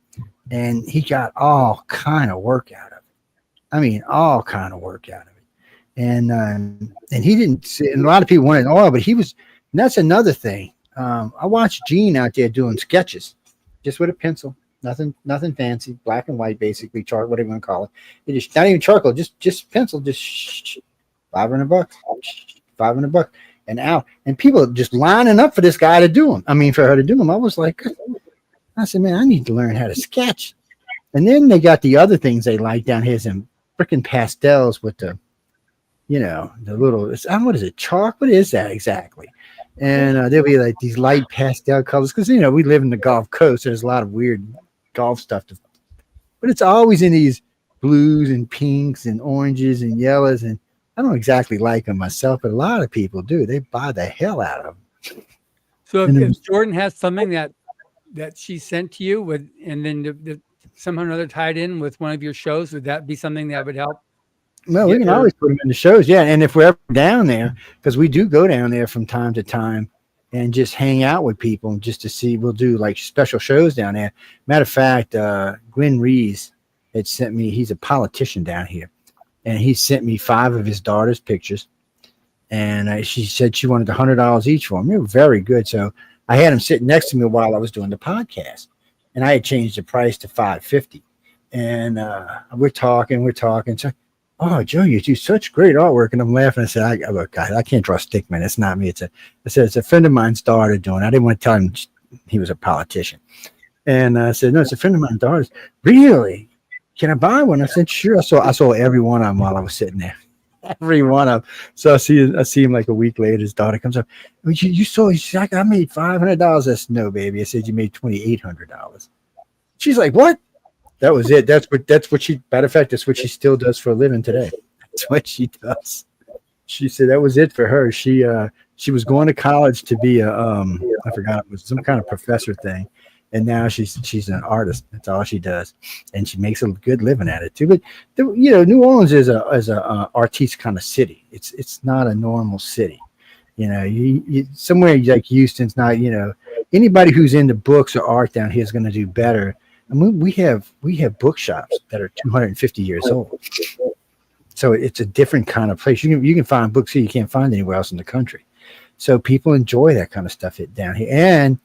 And he got all kind of work out of it. I mean, all kind of work out of it. And he didn't. And a lot of people wanted oil, but he was. And that's another thing. I watched Gene out there doing sketches, just with a pencil. Nothing fancy, black and white, basically, chart, whatever you want to call it. It just not even charcoal, just pencil, just $500, $500, and out. And people just lining up for this guy to do them. I mean, for her to do them. I was like, I said, man, I need to learn how to sketch. And then they got the other things they like down here, some freaking pastels with the little, what is it, chalk? What is that exactly? And there'll be like these light pastel colors because, we live in the Gulf Coast. There's a lot of weird golf stuff, but it's always in these blues and pinks and oranges and yellows. And I don't exactly like them myself, but a lot of people do. They buy the hell out of them. So if Jordan has something that she sent to you with, and then somehow or another tied in with one of your shows, would that be something that would help? Well, we can always put them in the shows. Yeah. And if we're ever down there, because we do go down there from time to time and just hang out with people just to see, we'll do like special shows down there. Matter of fact, Glenn Rees had sent me, he's a politician down here, and he sent me 5 of his daughter's pictures. And she said she wanted $100 each for them. They were very good. So I had him sitting next to me while I was doing the podcast, and I had changed the price to $550. And we're talking. So, oh, Joe, you do such great artwork. And I'm laughing. I said, look, I can't draw stickman. It's not me. I said, it's a friend of mine started doing it. I didn't want to tell him he was a politician. And I said, no, it's a friend of mine started. Really? Can I buy one? I said, sure. I saw every one of them while I was sitting there. Every one of them. So I see him like a week later. His daughter comes up. You saw, she's like, I made $500. I said, no, baby. I said, you made $2,800. She's like, what? That was it. That's what she, matter of fact, that's what she still does for a living today. That's what she does. She said that was it for her. She was going to college to be I forgot, it was some kind of professor thing. And now she's an artist. That's all she does. And she makes a good living at it too. But New Orleans is a artiste kind of city. It's not a normal city. You somewhere like Houston's not, anybody who's into books or art down here is going to do better. I mean, we have bookshops that are 250 years old. So it's a different kind of place. You can find books here you can't find anywhere else in the country. So people enjoy that kind of stuff down here. And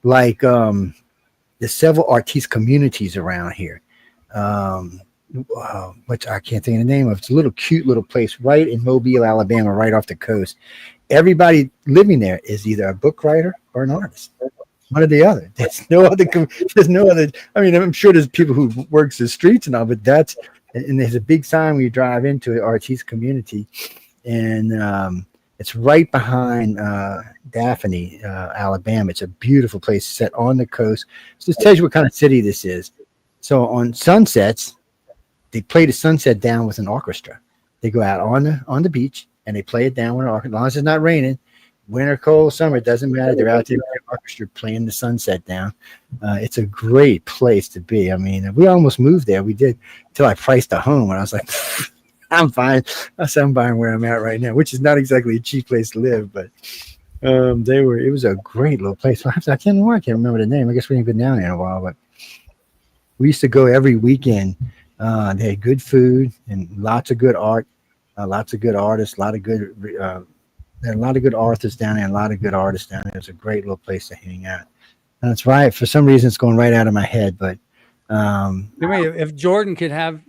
like there's several artiste communities around here, which I can't think of the name of. It's a little cute little place right in Mobile, Alabama, right off the coast. Everybody living there is either a book writer or an artist. One or the other. There's no other. I mean, I'm sure there's people who works the streets and all, but and there's a big sign when you drive into an artiste community, and it's right behind Daphne, Alabama. It's a beautiful place set on the coast. So this tells you what kind of city this is. So on sunsets, they play the sunset down with an orchestra. They go out on the beach and they play it down with an orchestra. As long as it's not raining. Winter, cold, summer, it doesn't matter. They're out there with the orchestra playing the sunset down. It's a great place to be. I mean, we almost moved there. We did until I priced a home, and I was like, I'm fine. I said, I'm buying where I'm at right now, which is not exactly a cheap place to live, but it was a great little place. I can't remember the name. I guess we ain't been down there in a while, but we used to go every weekend. They had good food and lots of good art, lots of good artists, a lot of good There are a lot of good authors down there, and a lot of good artists down there. It's a great little place to hang out. And that's right. For some reason, it's going right out of my head, but Anyway, if Jordan could have,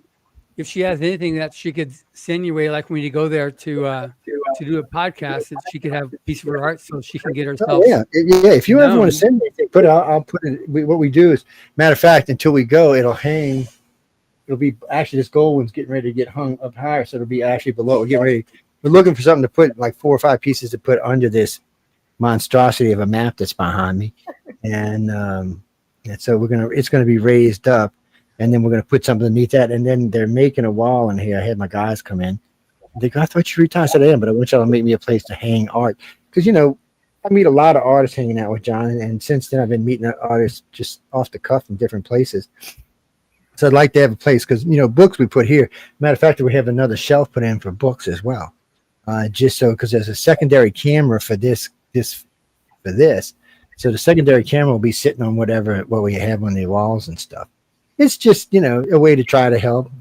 if she has anything that she could send you away, like when you go there to do a podcast, that she could have a piece of her art so she can get herself. yeah. If you ever want known. to send me anything, put it. I'll put it. What we do is, matter of fact, until we go, it'll hang. It'll be actually this gold one's getting ready to get hung up higher, so it'll be actually below. We're getting ready. We're looking for something to put, like 4 or 5 pieces to put under this monstrosity of a map that's behind me, and so it's gonna be raised up, and then we're gonna put something underneath that, and then they're making a wall in here. I had my guys come in. They go, I thought you retired. I said, I am, but I want y'all to make me a place to hang art, because I meet a lot of artists hanging out with John, and since then I've been meeting artists just off the cuff from different places. So I'd like to have a place, because books we put here. Matter of fact, we have another shelf put in for books as well, just so, because there's a secondary camera for this. So the secondary camera will be sitting on what we have on the walls and stuff. It's just a way to try to help.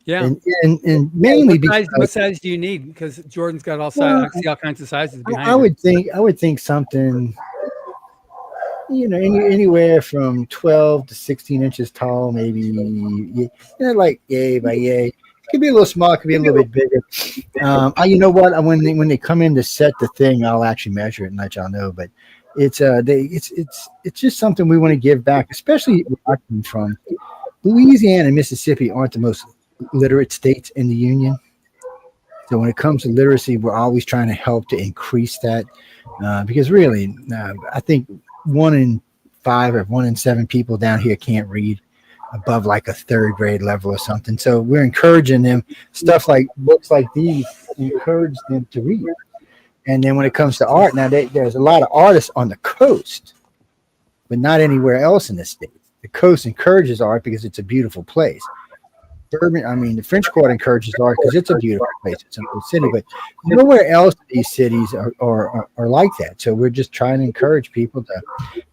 Yeah. And mainly what size do you need? Because Jordan's got all sizes. I see all kinds of sizes behind. I would think something. Anywhere from 12 to 16 inches tall, maybe, like yay by yay. It could be a little small, it could be a little bit bigger. You know what? When they come in to set the thing, I'll actually measure it and let y'all know. But it's just something we want to give back, especially from Louisiana and Mississippi aren't the most literate states in the Union. So when it comes to literacy, we're always trying to help to increase that, because really, I think 1 in 5 or 1 in 7 people down here can't read above like a 3rd grade level or something. So we're encouraging them, stuff like books like these, encourage them to read. And then when it comes to art, now there's a lot of artists on the coast, but not anywhere else in the state. The coast encourages art because it's a beautiful place. The French Quarter encourages art because it's a beautiful place. It's a good city, but nowhere else these cities are like that. So we're just trying to encourage people to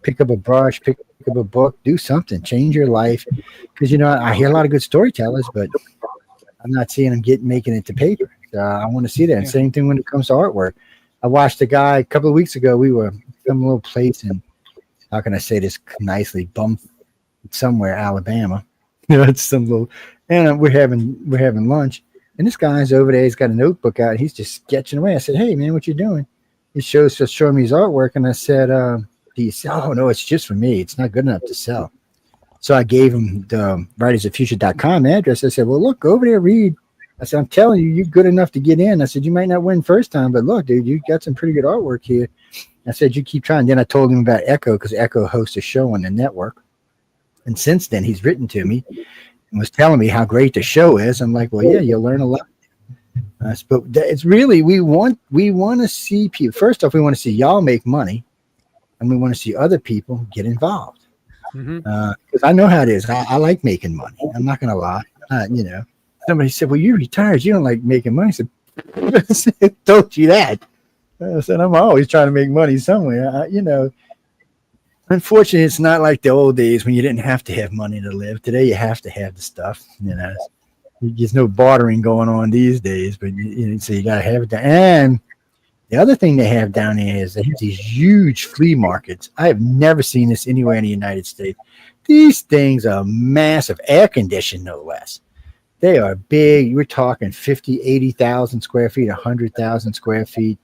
pick up a brush, pick up a book, do something, change your life. Because I hear a lot of good storytellers, but I'm not seeing them making it to paper. So I want to see that. And same thing when it comes to artwork. I watched a guy a couple of weeks ago. We were some little place in, how can I say this nicely, bum somewhere, Alabama. It's some little. And we're having lunch, and this guy's over there. He's got a notebook out. And he's just sketching away. I said, "Hey, man, what you doing?" He showing me his artwork, and I said, "Do you sell?" "Oh no, it's just for me. It's not good enough to sell." So I gave him the writersoffuture.com address. I said, "Well, look, go over there, read." I said, "I'm telling you, you're good enough to get in." I said, "You might not win first time, but look, dude, you got some pretty good artwork here." I said, "You keep trying." Then I told him about Echo, because Echo hosts a show on the network, and since then he's written to me and was telling me how great the show is. I'm like, well, yeah, you'll learn a lot. But it's really, we want to see people. First off, we want to see y'all make money, and we want to see other people get involved. Because I know how it is. I like making money. I'm not going to lie. Somebody said, "Well, you're retired. You don't like making money." I said, "Told you that." I said, "I'm always trying to make money somewhere." Unfortunately, it's not like the old days when you didn't have to have money to live. Today, you have to have the stuff. There's no bartering going on these days, but so you got to have it. And the other thing they have down there is they have these huge flea markets. I have never seen this anywhere in the United States. These things are massive, air conditioned, no less. They are big. We're talking 50, 80,000 square feet, 100,000 square feet.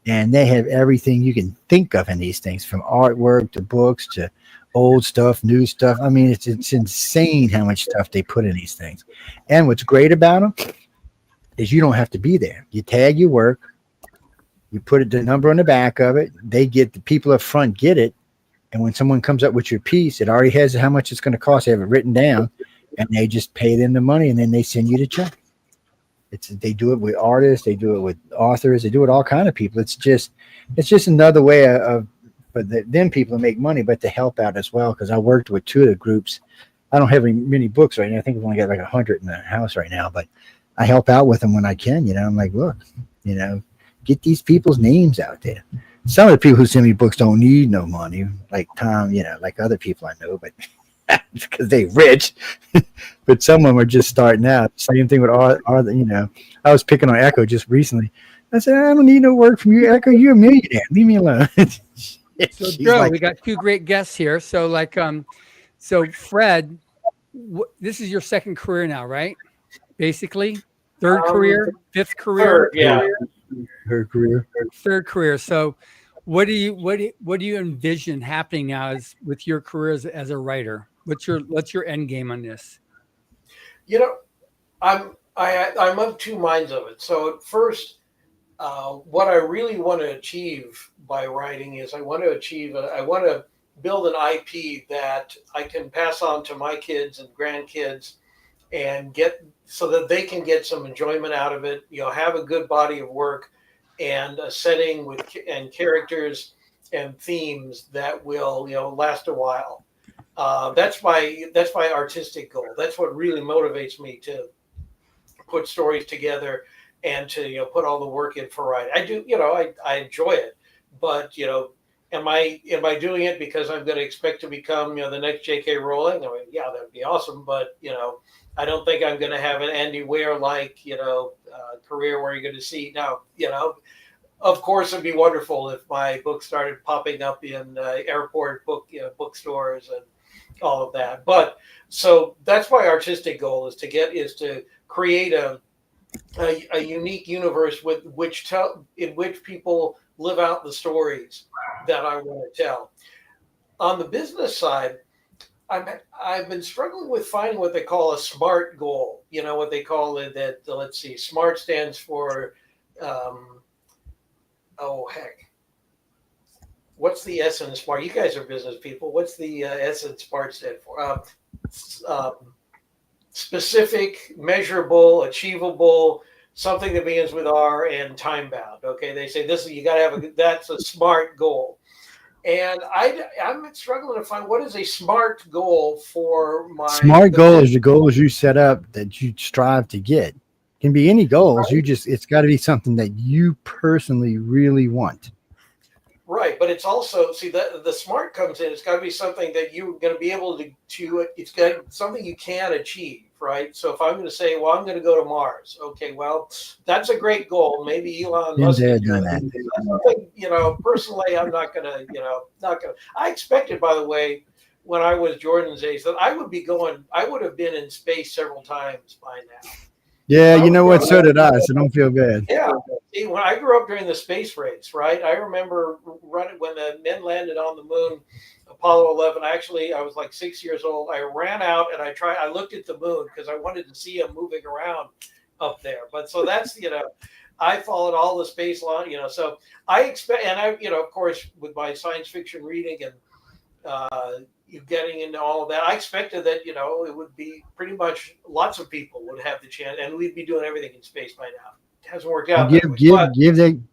And they have everything you can think of in these things, from artwork to books to old stuff, new stuff. I mean, it's insane how much stuff they put in these things. And what's great about them is you don't have to be there. You tag your work, you put the number on the back of it. The people up front get it. And when someone comes up with your piece, it already has how much it's going to cost. They have it written down, and they just pay them the money, and then they send you the check. They do it with artists, they do it with authors, they do it all kind of people. It's just another way for them people to make money, but to help out as well. Because I worked with 2 of the groups. I don't have many books right now. I think we've only got like 100 in the house right now, but I help out with them when I can. I'm like, look, get these people's names out there. Some of the people who send me books don't need no money, like Tom, like other people I know, but because they rich. But some of them are just starting out. Same thing with all I was picking on Echo just recently. I said, I don't need no work from you, Echo. You're a millionaire. Leave me alone. So She's Joe, like, we got two great guests here. So so Fred, this is your second career now, right? Basically, third career, fifth career, Third, yeah. her career. third career. So what do you envision happening now with your career as a writer? What's your end game on this? You know, I'm of two minds of it. So at first, what I really want to achieve by writing is I want to build an IP that I can pass on to my kids and grandkids and get so that they can get some enjoyment out of it, have a good body of work and a setting and characters and themes that will, last a while. That's my artistic goal. That's what really motivates me to put stories together and to put all the work in for writing. I do, I enjoy it, but am I doing it because I'm going to expect to become the next J.K. Rowling? I mean, yeah, that'd be awesome, but I don't think I'm going to have an Andy Weir like career where you're going to see now. Of course, it'd be wonderful if my book started popping up in airport bookstores and all of that. But so that's my artistic goal is to create a unique universe in which people live out the stories that I want to tell. On the business side, I've been struggling with finding what they call a SMART goal. What they call it that, let's see, SMART stands for, what's the S in SMART? You guys are business people. What's the S in SMART stand for? Specific, measurable, achievable, something that begins with R and time bound. Okay, they say you got to have that's a SMART goal. And I'm struggling to find what is a SMART goal for my SMART goal is the goals you set up that you strive to get. Can be any goals. Right. It's got to be something that you personally really want. Right, but it's also the SMART comes in. It's got to be something that you're going to be able to. It's got something you can achieve, right? So if I'm going to say, well, I'm going to go to Mars. Okay, well, that's a great goal. Maybe Elon Musk can do it. That's something, personally, I'm not going to, not going to. I expected, by the way, when I was Jordan's age, that I would have been in space several times by now. Yeah, you know what? So did I. So don't feel bad. Yeah. See, when I grew up during the space race, right? I remember running when the men landed on the moon, Apollo 11. I was like 6 years old. I ran out and I looked at the moon because I wanted to see him moving around up there. But so that's, I followed all the space law, so I expect, and of course, with my science fiction reading and you getting into all of that, I expected that, it would be pretty much lots of people would have the chance and we'd be doing everything in space by now. It hasn't worked out.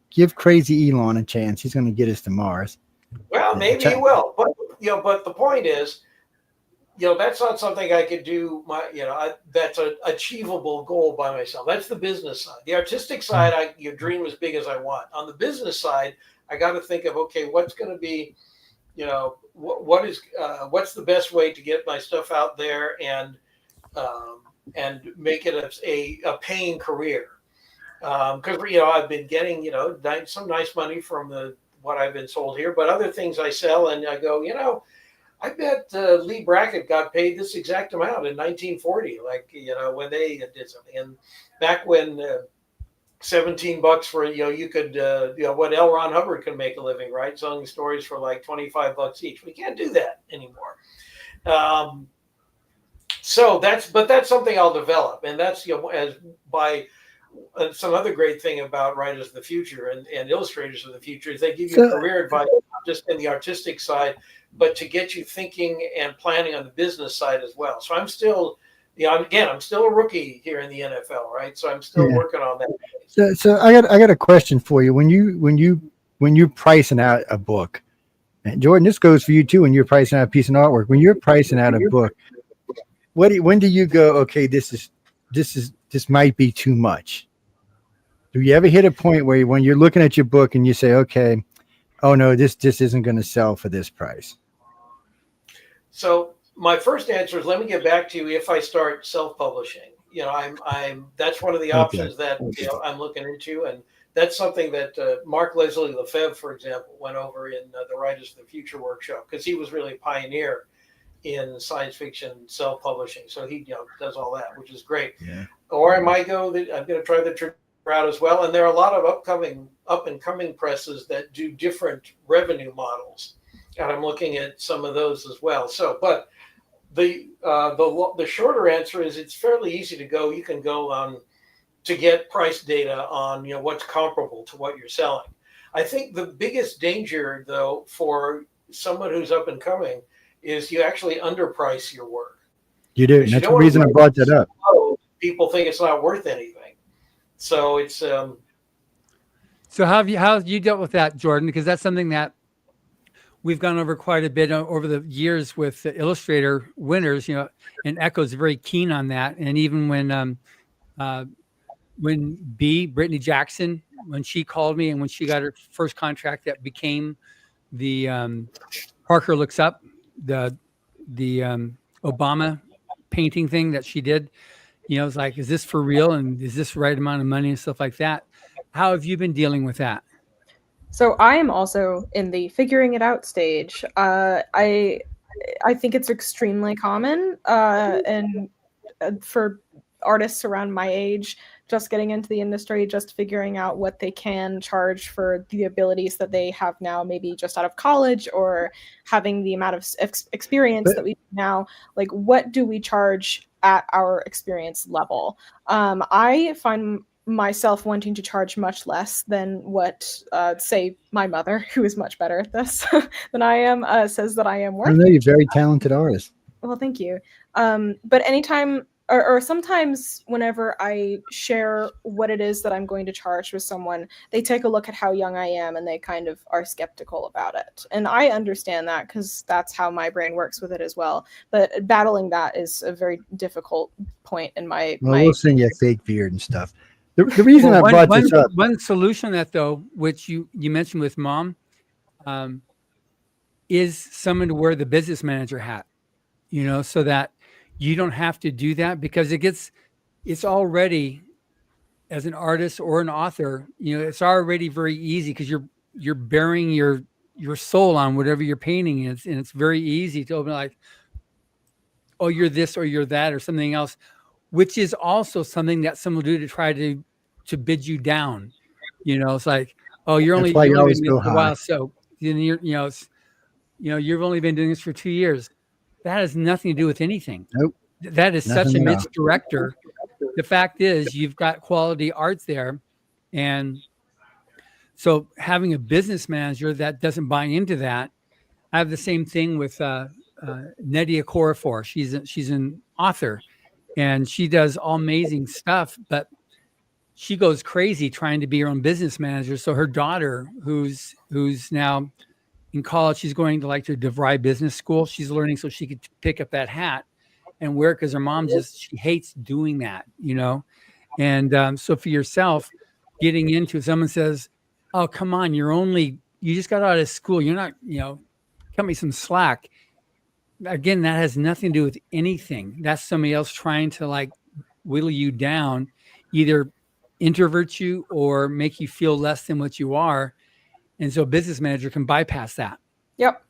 Give crazy Elon a chance. He's going to get us to Mars. Well, maybe he will, but but the point is, that's not something I could do. That's an achievable goal by myself. That's the business side. The artistic side, you dream as big as I want. On the business side, I got to think of, okay, what's going to be, what's the best way to get my stuff out there and make it a paying career. Because I've been getting some nice money from what I've been sold here, but other things I sell and I go, I bet Lee Brackett got paid this exact amount in 1940, like when they did something, and back when $17 for you could what L. Ron Hubbard could make a living, right, selling stories for like $25 each. We can't do that anymore. So that's something I'll develop, and that's as by. Some other great thing about writers of the future and illustrators of the future is they give you career advice, not just in the artistic side, but to get you thinking and planning on the business side as well. So I'm still, I'm still a rookie here in the NFL, right? So I'm still working on that. So I got a question for you. When you're pricing out a book, and Jordan, this goes for you too. When you're pricing out a piece of artwork, when you're pricing out a book, when do you go, okay, this might be too much? Do you ever hit a point where when you're looking at your book and you say, okay, oh no, this isn't going to sell for this price? So my first answer is, let me get back to you if I start self-publishing. You know, I'm that's one of the options that I'm looking into, and that's something that Mark Leslie Lefebvre, for example, went over in the Writers of the Future workshop, because he was really a pioneer in science fiction self-publishing. So he does all that, which is great. Yeah. Or I might I'm going to try the route as well. And there are a lot of up and coming presses that do different revenue models, and I'm looking at some of those as well. So, but the shorter answer is, it's fairly easy to go. You can go on to get price data on what's comparable to what you're selling. I think the biggest danger, though, for someone who's up and coming is you actually underprice your work. You do. And that's the reason I brought that up. People think it's not worth anything. So it's So how have you dealt with that, Jordan? Because that's something that we've gone over quite a bit over the years with the Illustrator winners, and Echo's very keen on that. And even when Brittany Jackson, when she called me and when she got her first contract that became the Parker Looks Up, the Obama painting thing that she did, it's like, is this for real? And is this the right amount of money and stuff like that? How have you been dealing with that? So I am also in the figuring it out stage. I think it's extremely common, and for artists around my age, just getting into the industry, just figuring out what they can charge for the abilities that they have now, maybe just out of college, or having the amount of experience that we do now. Like, what do we charge at our experience level? I find myself wanting to charge much less than what, say, my mother, who is much better at this than I am, says that I am worth. I know you're a very talented artist. Well, thank you. But anytime, or sometimes whenever I share what it is that I'm going to charge with someone, they take a look at how young I am and they kind of are skeptical about it. And I understand that, because that's how my brain works with it as well. But battling that is a very difficult point in my... We'll send you a fake beard and stuff. The reason I brought this up... One solution that, though, which you mentioned with Mom, is someone to wear the business manager hat, so that you don't have to do that, because it's already, as an artist or an author, it's already very easy, because you're bearing your soul on whatever you're painting, and it's very easy to open, like, oh, you're this or you're that or something else, which is also something that someone will do to try to bid you down. It's like, oh, you're only been doing this for a while, so you've only been doing this for 2 years. That has nothing to do with anything. Nope. That is such a misdirector. The fact is, you've got quality art there, and so having a business manager that doesn't buy into that. I have the same thing with Nedia Corafor. She's an author, and she does all amazing stuff, but she goes crazy trying to be her own business manager. So her daughter, who's now in college, she's going to to DeVry Business School. She's learning so she could pick up that hat and wear it, because her mom she hates doing that, And so for yourself, getting into it, someone says, oh, come on, you just got out of school. You're not, cut me some slack. Again, that has nothing to do with anything. That's somebody else trying to whittle you down, either introvert you or make you feel less than what you are. And so a business manager can bypass that. Yep.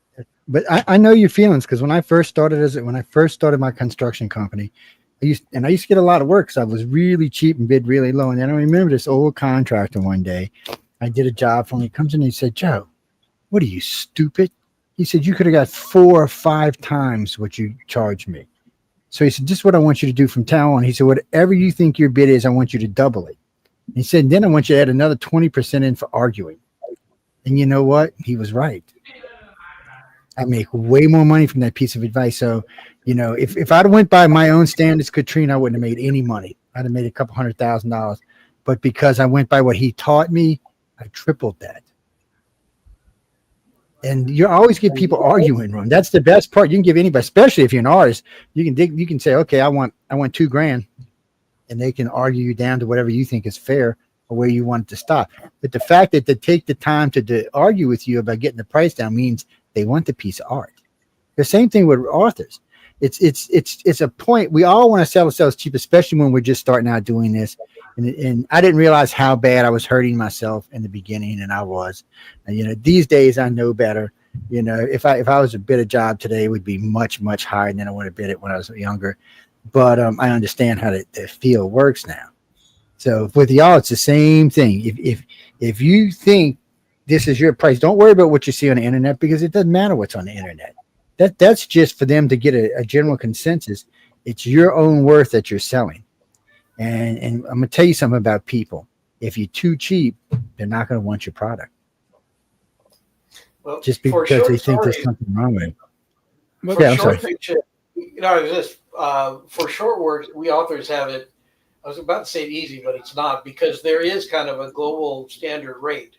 But I know your feelings, because when I first started my construction company, I used to get a lot of work, because I was really cheap and bid really low. And then I remember this old contractor one day, I did a job for him. He comes in and he said, Joe, what are you, stupid? He said, you could have got 4 or 5 times what you charged me. So he said, this is what I want you to do from now on. He said, whatever you think your bid is, I want you to double it. He said, then I want you to add another 20% in for arguing. And you know what? He was right. I make way more money from that piece of advice. So, if I'd went by my own standards, Katrina, I wouldn't have made any money. I'd have made a couple $100,000. But because I went by what he taught me, I tripled that. And you always get people arguing wrong. That's the best part. You can give anybody, especially if you're an artist, you can say, okay, I want $2,000, and they can argue you down to whatever you think is fair or where you want it to stop. But the fact that they take the time to argue with you about getting the price down means they want the piece of art. The same thing with authors. it's a point. We all want to sell ourselves cheap, especially when we're just starting out doing this. And I didn't realize how bad I was hurting myself in the beginning, and I was. And, these days I know better. If I was to bid a job today, it would be much, much higher than I would have bid it when I was younger. But I understand how the field works now. So with y'all, it's the same thing. If you think this is your price, don't worry about what you see on the internet, because it doesn't matter what's on the internet. That's just for them to get a general consensus. It's your own worth that you're selling. And I'm going to tell you something about people. If you're too cheap, they're not going to want your product. Well, just because they think there's something wrong with it. For short fiction, for short works, we authors have it. I was about to say easy, but it's not, because there is kind of a global standard rate,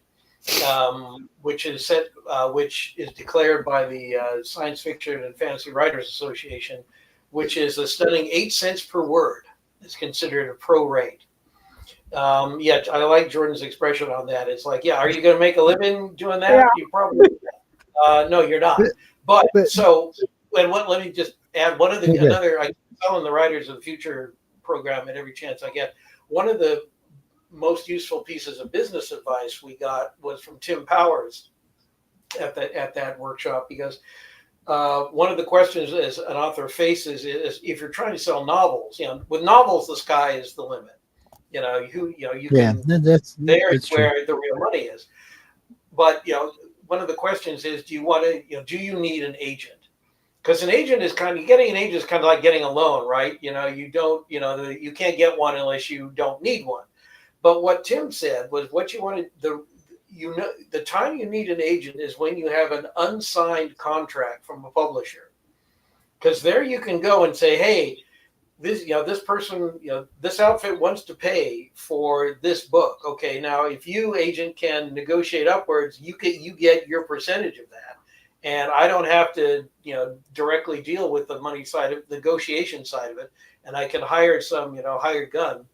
which is set, which is declared by the Science Fiction and Fantasy Writers Association, which is a stunning 8 cents per word. Is considered a pro rate. Yeah, I like Jordan's expression on that. It's like, yeah, are you going to make a living doing that? Yeah. You probably no, you're not. But so, and let me just add another. I tell in the Writers of the Future program at every chance I get. One of the most useful pieces of business advice we got was from Tim Powers at that workshop, because one of the questions as an author faces is, if you're trying to sell novels, with novels, the sky is the limit. That's where the real money is. But one of the questions is, do you need an agent? Because getting an agent is kind of like getting a loan, right? You can't get one unless you don't need one. But what Tim said was, what you wanted the time you need an agent is when you have an unsigned contract from a publisher, because there you can go and say, hey, this person, this outfit wants to pay for this book. Okay, now if you, agent, can negotiate upwards, you get your percentage of that, and I don't have to directly deal with the money side of negotiation side of it, and I can hire some hired gun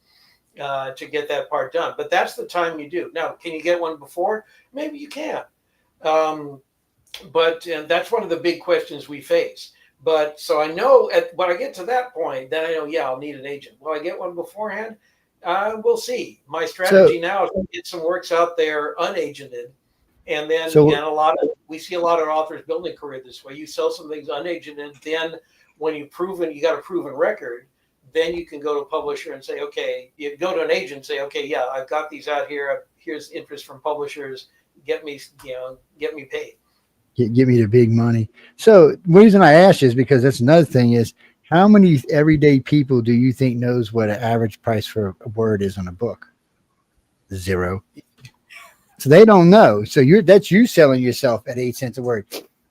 to get that part done. But that's the time you do. Now, can you get one before? Maybe you can. But that's one of the big questions we face. But so I know when I get to that point, then I know, I'll need an agent. Will I get one beforehand? We'll see. My strategy now is to get some works out there unagented. And then we see a lot of authors building a career this way. You sell some things unagented. Then when you got a proven record, then you can go to a publisher and say, okay, you go to an agent and say, okay, yeah, I've got these out here. Here's interest from publishers. Get me paid. Give me the big money. So the reason I asked is because that's another thing is, how many everyday people do you think knows what an average price for a word is on a book? 0. So they don't know. So that's you selling yourself at 8 cents a word.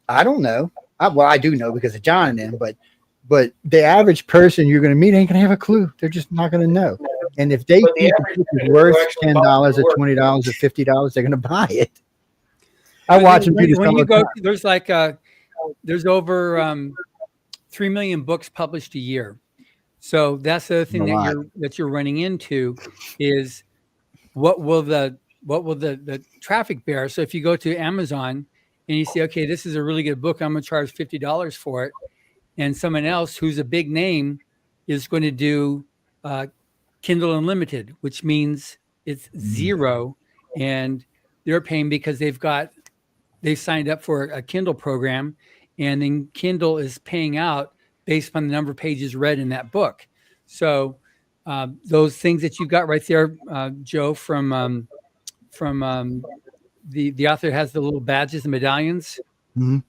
I don't know. I do know because of John and them, but the average person you're going to meet ain't going to have a clue. They're just not going to know. And if they think it's worth $10 or $20 or $50, they're going to buy it. I watch them do this. When you go, there's over 3 million books published a year. So that's the other thing that you're running into is what will the traffic bear? So if you go to Amazon and you say, okay, this is a really good book, I'm going to charge $50 for it, and someone else who's a big name is going to do Kindle Unlimited, which means it's 0, and they're paying because they've signed up for a Kindle program, and then Kindle is paying out based on the number of pages read in that book. So those things that you've got right there, Joe, from the author has the little badges and medallions. Mm-hmm.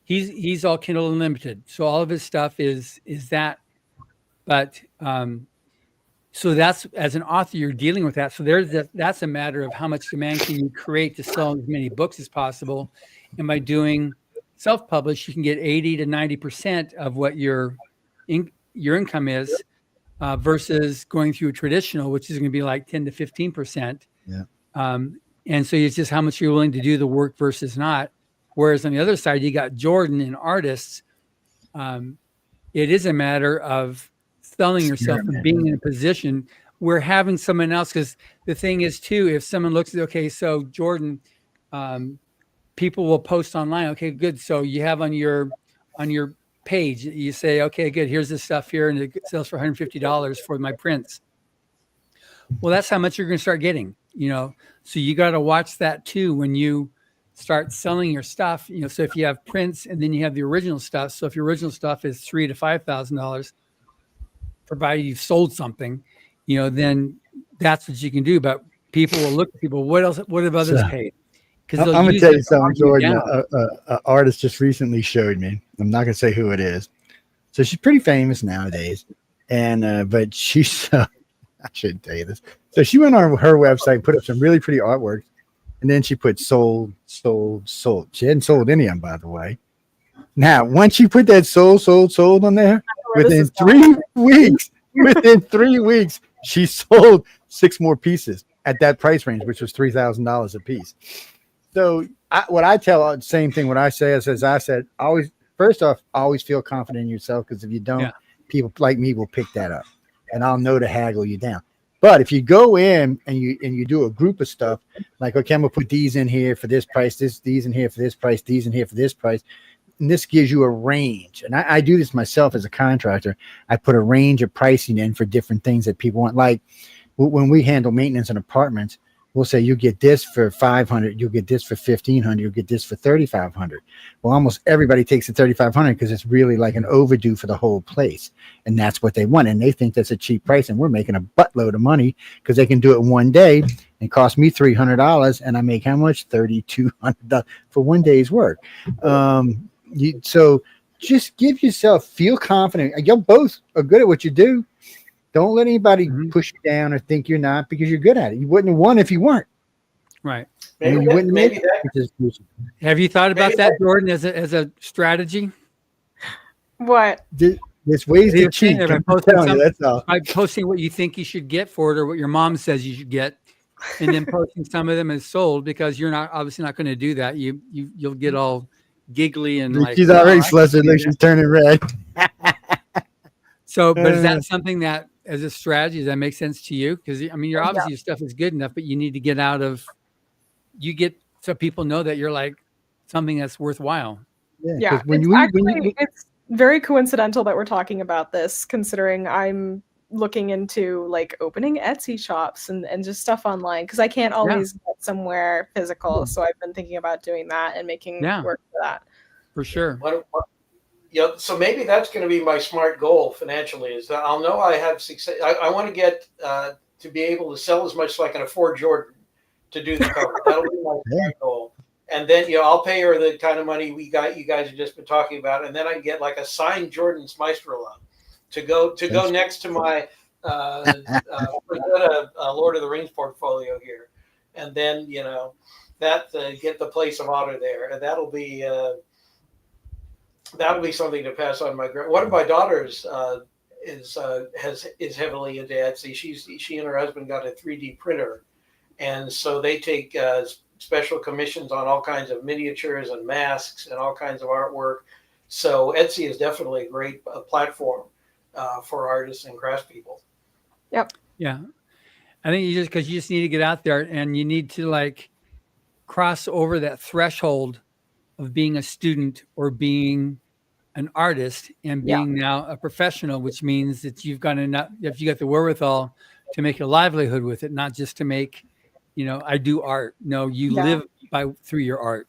He's all Kindle Unlimited. So all of his stuff is that. But so that's, as an author, you're dealing with that. So that's a matter of how much demand can you create to sell as many books as possible. And by doing self-publish, you can get 80 to 90% of what your income is versus going through a traditional, which is going to be like 10 to 15%. Yeah. And so it's just how much you're willing to do the work versus not. Whereas on the other side, you got Jordan and artists. It is a matter of selling yourself and being in a position where having someone else, because the thing is too, if someone looks at, okay, so Jordan, people will post online. Okay, good. So you have on your page. You say, okay, good. Here's this stuff here, and it sells for $150 for my prints. Well, that's how much you're going to start getting, So you got to watch that too when you start selling your stuff. So if you have prints and then you have the original stuff. So if your original stuff is $3,000 to $5,000, provided you've sold something, then that's what you can do. But people will look at people. What else? What have others paid? I'm going to tell you something, Jordan. An artist just recently showed me. I'm not going to say who it is. So she's pretty famous nowadays, and but she's. I shouldn't tell you this. So she went on her website, put up some really pretty artwork, and then she put sold. She hadn't sold any of them, by the way. Now, once she put that sold on there, within 3 weeks, she sold 6 more pieces at that price range, which was $3,000 a piece. So what I tell, same thing. What I say is, as I said, first off, always feel confident in yourself, because if you don't, people like me will pick that up, and I'll know to haggle you down. But if you go in and you do a group of stuff, like, okay, I'm gonna put these in here for this price, these in here for this price, these in here for this price, and this gives you a range. And I do this myself as a contractor. I put a range of pricing in for different things that people want. Like when we handle maintenance in apartments, we'll say you get this for $500, you'll get this for $1,500, you'll get this for $3,500. Well, almost everybody takes the $3,500 because it's really like an overdue for the whole place, and that's what they want. And they think that's a cheap price, and we're making a buttload of money because they can do it one day and cost me $300, and I make how much? $3,200 for one day's work. So just give yourself, feel confident. You both are good at what you do. Don't let anybody push you down or think you're not, because you're good at it. You wouldn't have won if you weren't. Right. Have you thought about that, Jordan, as a strategy? What? There's ways to cheat. By posting what you think you should get for it, or what your mom says you should get, and then posting some of them as sold, because you're obviously not going to do that. You'll get all giggly and like. She's already flustered, like she's turning red. So, but is that something that, as a strategy, does that make sense to you? Because you're obviously your stuff is good enough, but you need to get so people know that you're like something that's worthwhile. Yeah, it's very coincidental that we're talking about this, considering I'm looking into like opening Etsy shops and just stuff online, because I can't always get somewhere physical. So I've been thinking about doing that and making work for that. For sure. So maybe that's going to be my smart goal financially, is that I'll know I have success. I want to get to be able to sell as much so I can afford Jordan to do the cover. That'll be my smart goal. And then, I'll pay her the kind of money you guys have just been talking about. And then I get like a signed Jordan Smajstrla to go next to my Lord of the Rings portfolio here. And then, that get the place of honor there. And that'll be something to pass on my one of my daughters is heavily into Etsy. She and her husband got a 3D printer, and so they take special commissions on all kinds of miniatures and masks and all kinds of artwork. So Etsy is definitely a great platform for artists and craftspeople. Yep. Yeah, I think you just need to get out there, and you need to like cross over that threshold of being a student or being an artist and being now a professional, which means that you've got the wherewithal to make a livelihood with it, not just to make, I do art. No, you live through your art.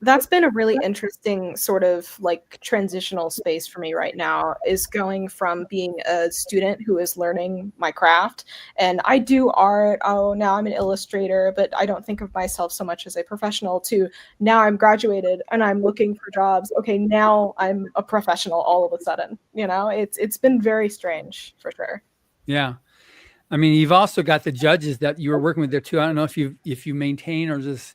That's been a really interesting sort of like transitional space for me right now, is going from being a student who is learning my craft, and I do art. Oh, now I'm an illustrator, but I don't think of myself so much as a professional, to now I'm graduated and I'm looking for jobs. Okay, now I'm a professional all of a sudden. It's been very strange for sure. Yeah. You've also got the judges that you were working with there too. I don't know if you maintain or just,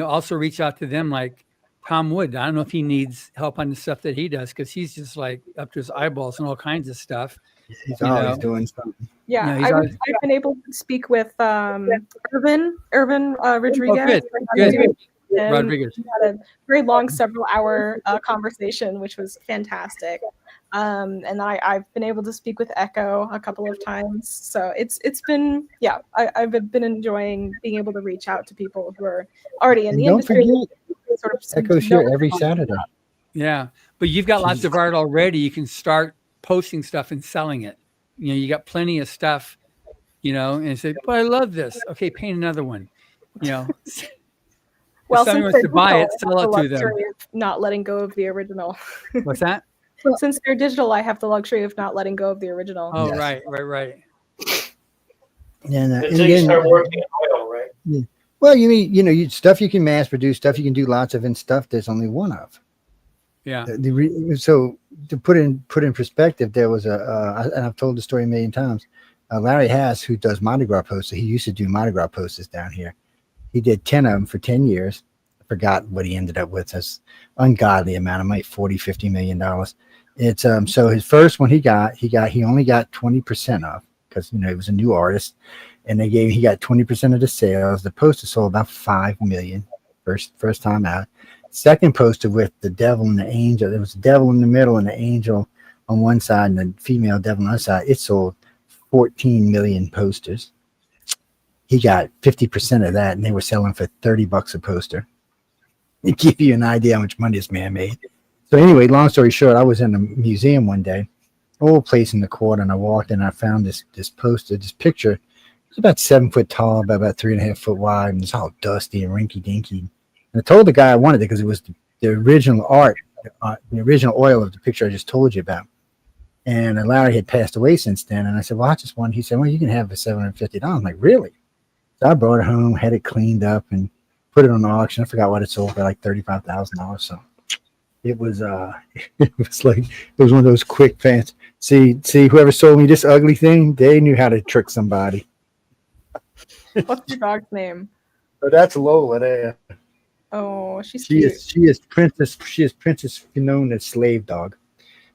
also reach out to them, like Tom Wood. I don't know if he needs help on the stuff that he does, because he's just like up to his eyeballs and all kinds of stuff. He's always doing something. Yeah, I've been able to speak with Irvin Rodriguez. Good. Rodriguez. We had a very long, several-hour conversation, which was fantastic. And then I've been able to speak with Echo a couple of times. So it's been, I've been enjoying being able to reach out to people who are already in the industry. Echo's here every Saturday. Yeah. But you've got lots of art already. You can start posting stuff and selling it. You know, you got plenty of stuff, you know, and say, but I love this. Okay, paint another one. You know, Well, if somebody since wants to they're buy it, digital, I sell have it the to them. luxury of not letting go of the original. What's that? Since they're digital, I have the luxury of not letting go of the original. Oh, Yes. right. And Until you start working in oil, right? Yeah. Well, you mean, you know, stuff you can mass produce, stuff you can do lots of, and stuff there's only one of. Yeah. So to put in perspective, there was and I've told the story a million times. Larry Hass, who does Mardi Gras posters, he used to do Mardi Gras posters down here. He did 10 of them for 10 years. I forgot what he ended up with. This ungodly amount of money, $40-50 million. It's so his first one he only got 20% of, because he was a new artist, and he got 20% of the sales. The poster sold about 5 million first time out. Second poster with the devil and the angel. There was the devil in the middle and the angel on one side and the female devil on the other side. It sold 14 million posters. He got 50% of that, and they were selling for $30 a poster. To give you an idea how much money this man made. So anyway, long story short, I was in a museum one day, old place in the court, and I walked in and I found this poster, this picture. It was about 7 foot tall, about 3.5 foot wide, and it's all dusty and rinky dinky. And I told the guy I wanted it because it was the original art, the original oil of the picture I just told you about. And Larry had passed away since then. And I said, well, I just want. He said, well, you can have it for $750. I'm like, really? So I brought it home, had it cleaned up, and put it on auction. I forgot what it sold for, like $35,000. So it was it was one of those quick fans. See, whoever sold me this ugly thing, they knew how to trick somebody. What's your dog's name? So that's Lola there. Oh, she's She cute. is Princess Fiona's slave dog.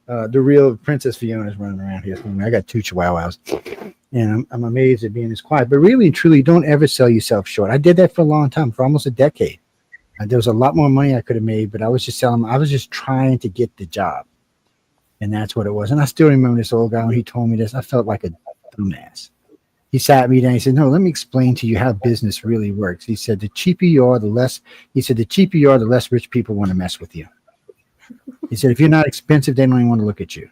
The real Princess Fiona's running around here. I got 2 Chihuahuas, and I'm amazed at being this quiet. But really and truly, don't ever sell yourself short. I did that for a long time, for almost a decade. There was a lot more money I could have made, but I was just selling. I was just trying to get the job, and that's what it was. And I still remember this old guy when he told me this. I felt like a dumbass. He sat me down. He said, "No, let me explain to you how business really works." He said, "The cheaper you are, the less." He said, "The cheaper you are, the less rich people want to mess with you." He said, "If you're not expensive, they don't even want to look at you."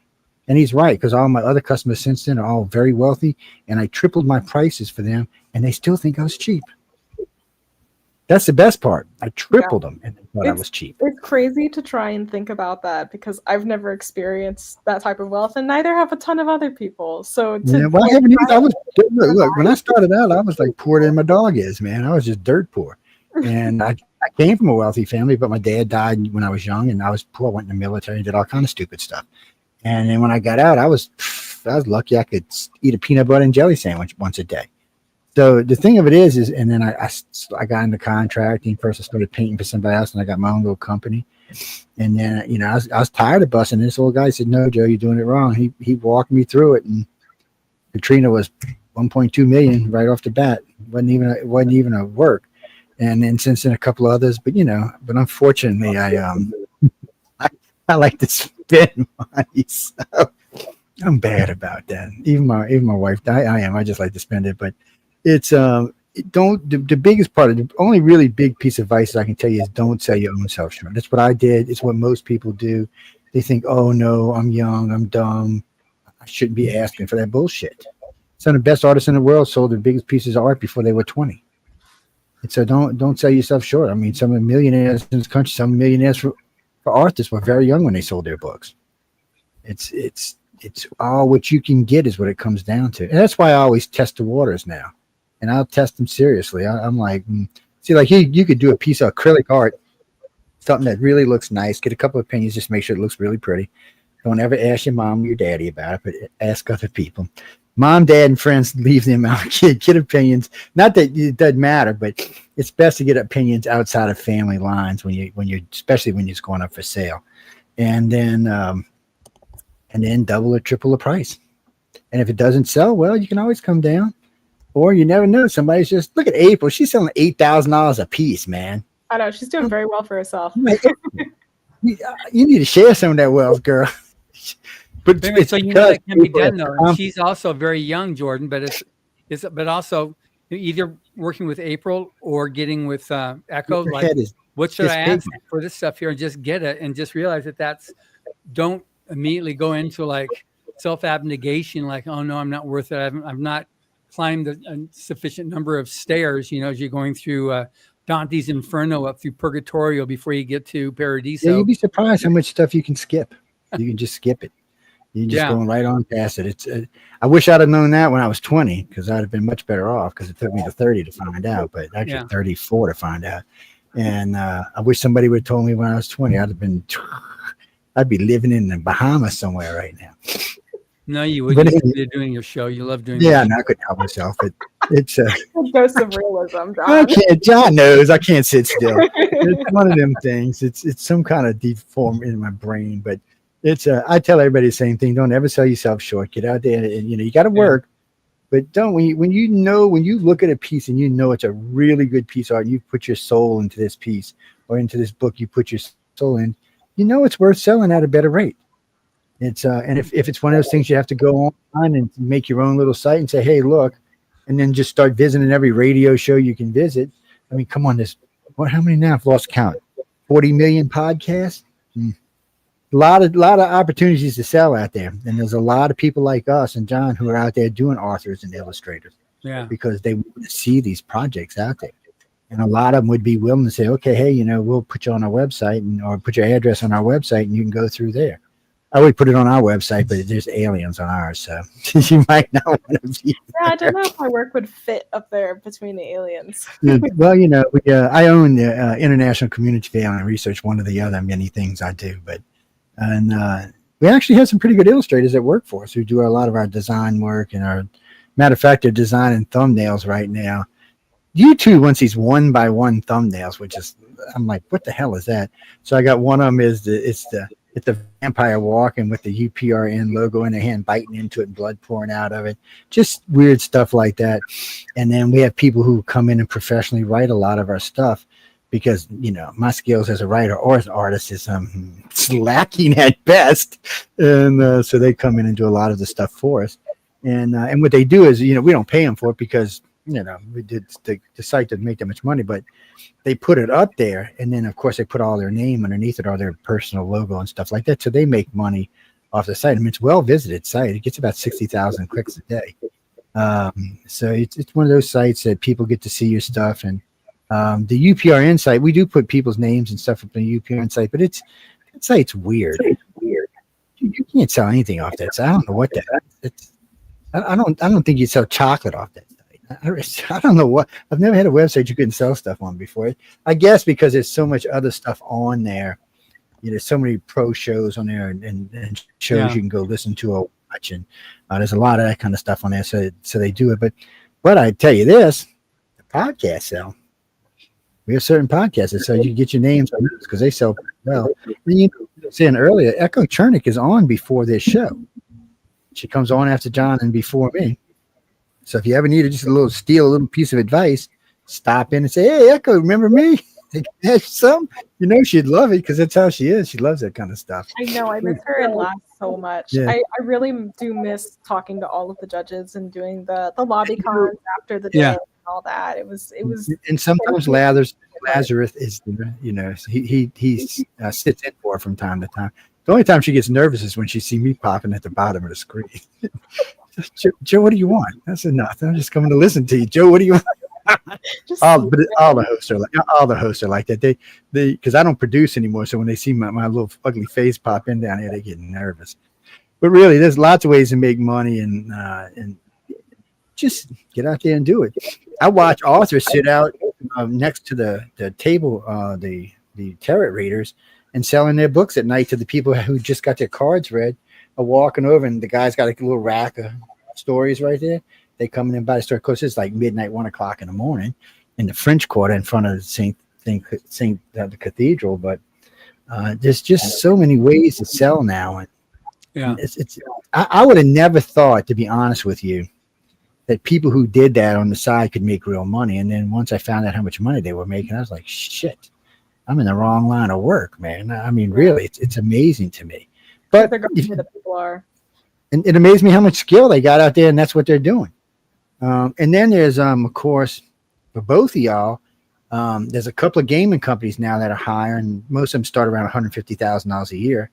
And he's right, because all my other customers since then are all very wealthy, and I tripled my prices for them, and they still think I was cheap. That's the best part. I tripled them, and they thought I was cheap. It's crazy to try and think about that, because I've never experienced that type of wealth, and neither have a ton of other people. So Well, I haven't either. Look, when I started out, I was like poorer than my dog is, man. I was just dirt poor. And I came from a wealthy family, but my dad died when I was young, and I was poor. I went in the military and did all kind of stupid stuff. And then when I got out, I was lucky I could eat a peanut butter and jelly sandwich once a day. So the thing of it is, and then I got into contracting. First, I started painting for somebody else, and I got my own little company. And then, I was tired of busting. This old guy said, "No, Joe, you're doing it wrong." He walked me through it, and Katrina was 1.2 million right off the bat. Wasn't even a work. And then since then, a couple of others, but unfortunately, I like to spend money, so I'm bad about that. Even my wife, I just like to spend it, but it's the biggest part of the only really big piece of advice I can tell you is don't sell your own self short. That's what I did. It's what most people do. They think, oh no, I'm young, I'm dumb, I shouldn't be asking for that bullshit. Some of the best artists in the world sold their biggest pieces of art before they were 20. And so don't sell yourself short. I mean, some of the millionaires in this country, some millionaires for artists were very young when they sold their books. It's all what you can get is what it comes down to. And that's why I always test the waters now. And I'll test them seriously. I'm like, see, like you could do a piece of acrylic art, something that really looks nice, get a couple of opinions, just make sure it looks really pretty. Don't ever ask your mom or your daddy about it, but ask other people. Mom, dad, and friends, leave them out. Get opinions. Not that it doesn't matter, but it's best to get opinions outside of family lines especially when you're going up for sale, and then double or triple the price. And if it doesn't sell, well, you can always come down, or you never know. Somebody's just look at April. She's selling $8,000 a piece, man. I know she's doing very well for herself. You need to share some of that wealth, girl. But anyway, so that can be done though. She's also very young, Jordan, but but also either working with April or getting with Echo. Like, what should It's I big, ask for this stuff here, and just get it, and just realize that don't immediately go into like self-abnegation, like, oh no, I'm not worth it. I've not climbed a sufficient number of stairs, as you're going through Dante's Inferno up through Purgatorio before you get to Paradiso. Yeah, you'd be surprised how much stuff you can skip. You can just skip it. You're just going right on past it. It's. I wish I'd have known that when I was 20, because I'd have been much better off. Because it took me to 30 to find out, but actually 34 to find out. And I wish somebody would have told me when I was 20. I'd be living in the Bahamas somewhere right now. No, you wouldn't. You're doing your show. You love doing. Yeah, no, I couldn't help myself. It's a dose of realism, John. I can't. John knows I can't sit still. It's one of them things. It's some kind of deform in my brain, but it's. I tell everybody the same thing. Don't ever sell yourself short. Get out there, and you got to work. But don't when you look at a piece and it's a really good piece of art, and you put your soul into this piece or into this book, you put your soul in. It's worth selling at a better rate. It's and if it's one of those things you have to go on and make your own little site and say, hey, look, and then just start visiting every radio show you can visit. I mean, come on, how many now? I've lost count. 40 million podcasts. A lot of opportunities to sell out there, and there's a lot of people like us and John who are out there doing authors and illustrators. Yeah, because they want to see these projects out there. And a lot of them would be willing to say, okay, hey, we'll put you on our website or put your address on our website and you can go through there. I would put it on our website, but there's aliens on ours, so you might not want to be there. I don't know if my work would fit up there between the aliens. Well, I own the International Community Family and Research, one of the other many things I do. And we actually have some pretty good illustrators that work for us who do a lot of our design work. And matter of fact, they're designing thumbnails right now. YouTube wants these 1x1 thumbnails, which is, I'm like, what the hell is that? So I got one of them it's the vampire walking with the UPRN logo in their hand, biting into it and blood pouring out of it. Just weird stuff like that. And then we have people who come in and professionally write a lot of our stuff because, my skills as a writer or as an artist is lacking at best. And so they come in and do a lot of the stuff for us. And what they do is, we don't pay them for it because, we did the site doesn't make that much money, but they put it up there, and then of course they put all their name underneath it or their personal logo and stuff like that. So they make money off the site. I mean, it's a well-visited site. It gets about 60,000 clicks a day. So it's one of those sites that people get to see your stuff. And the UPRN site, we do put people's names and stuff up on the UPRN site, but that site's weird. You can't sell anything off that site. I don't know what that. I don't think you sell chocolate off that. I don't know what. I've never had a website you couldn't sell stuff on before. I guess because there's so much other stuff on there. There's so many pro shows on there and shows you can go listen to or watch, and there's a lot of that kind of stuff on there. So they do it. But I tell you this, the podcast sell. We have certain podcasts that so you can get your names on those because they sell well. And you were saying earlier, Echo Chernick is on before this show. She comes on after John and before me. So if you ever need just steal a little piece of advice, stop in and say, hey, Echo, remember me? Have some? She'd love it because that's how she is. She loves that kind of stuff. I know. I miss her and laugh so much. Yeah. I really do miss talking to all of the judges and doing the lobby cons after the day and all that. It was. And sometimes Lazarus is, he sits in for her from time to time. The only time she gets nervous is when she sees me popping at the bottom of the screen. Joe, what do you want? That's enough. I'm just coming to listen to you. Joe, what do you want? all the hosts are like that. They because I don't produce anymore, so when they see my little ugly face pop in down here, they get nervous. But really, there's lots of ways to make money, and just get out there and do it. I watch authors sit out next to the table, the tarot readers, and selling their books at night to the people who just got their cards read. Are walking over, and the guy's got a little rack of stories right there. They come in and buy the story. Of course, it's like midnight, 1 o'clock in the morning in the French Quarter in front of the cathedral. But there's just so many ways to sell now. And I would have never thought, to be honest with you, that people who did that on the side could make real money. And then once I found out how much money they were making, I was like, shit, I'm in the wrong line of work, man. I mean, really, it's amazing to me. But where the people are. And it amazed me how much skill they got out there, and that's what they're doing. And then there's, of course, for both of y'all, There's a couple of gaming companies now that are hiring. Most of them start around $150,000 a year.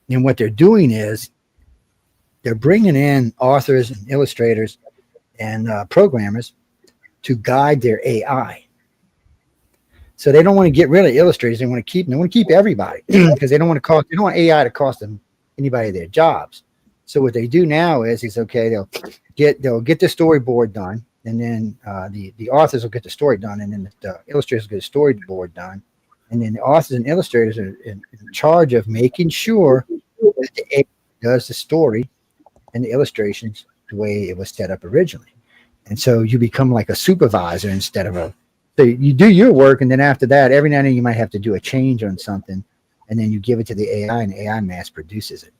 And what they're doing is they're bringing in authors and illustrators and programmers to guide their AI. So they don't want to get rid of illustrators. They want to keep everybody because they don't want AI to cost them anybody their jobs. So what they do now is okay, they'll get the storyboard done, and then the authors will get the story done, and then the illustrators will get the storyboard done, and then the authors and illustrators are in charge of making sure that the AI does the story and the illustrations the way it was set up originally. And so you become like a supervisor instead of so you do your work, and then after that, every now and then you might have to do a change on something, and then you give it to the AI, and the AI mass produces it.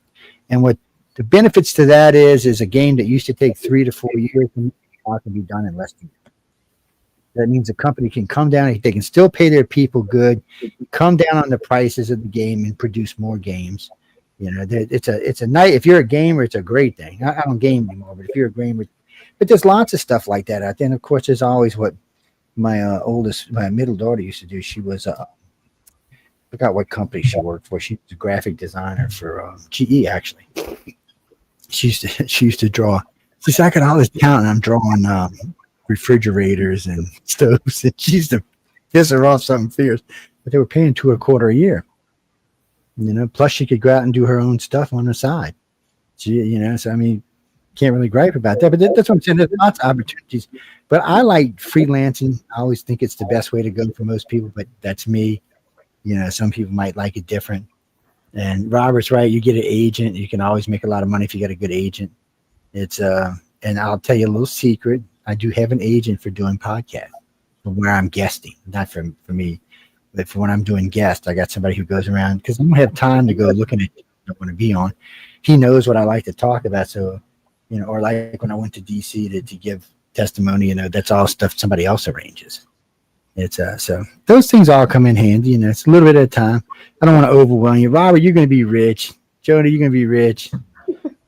And what the benefits to that is a game that used to take 3 to 4 years can be done in less than. That means a company can come down, they can still pay their people good, come down on the prices of the game, and produce more games. It's a night. If you're a gamer, it's a great thing. I don't game anymore, but if you're a gamer, but there's lots of stuff like that out there. And of course, there's always what my middle daughter used to do. She was I forgot what company she worked for. She was a graphic designer for GE, actually. She used to draw. She said, I got all this talent, and I'm drawing refrigerators and stoves. And she used to piss her off something fierce, but they were paying $2.25 a year. Plus she could go out and do her own stuff on the side. So I mean, can't really gripe about that, but that's what I'm saying. There's lots of opportunities, but I like freelancing. I always think it's the best way to go for most people, but that's me. Some people might like it different. And Robert's right. You get an agent. You can always make a lot of money if you got a good agent. It's and I'll tell you a little secret. I do have an agent for doing podcasts from where I'm guesting, not for me, but for when I'm doing guests. I got somebody who goes around because I don't have time to go looking at what I want to be on. He knows what I like to talk about. So, or like when I went to DC to give testimony, that's all stuff somebody else arranges. It's so those things all come in handy. It's a little bit at a time. I don't want to overwhelm you. Robert, you're going to be rich. Jody, you're going to be rich.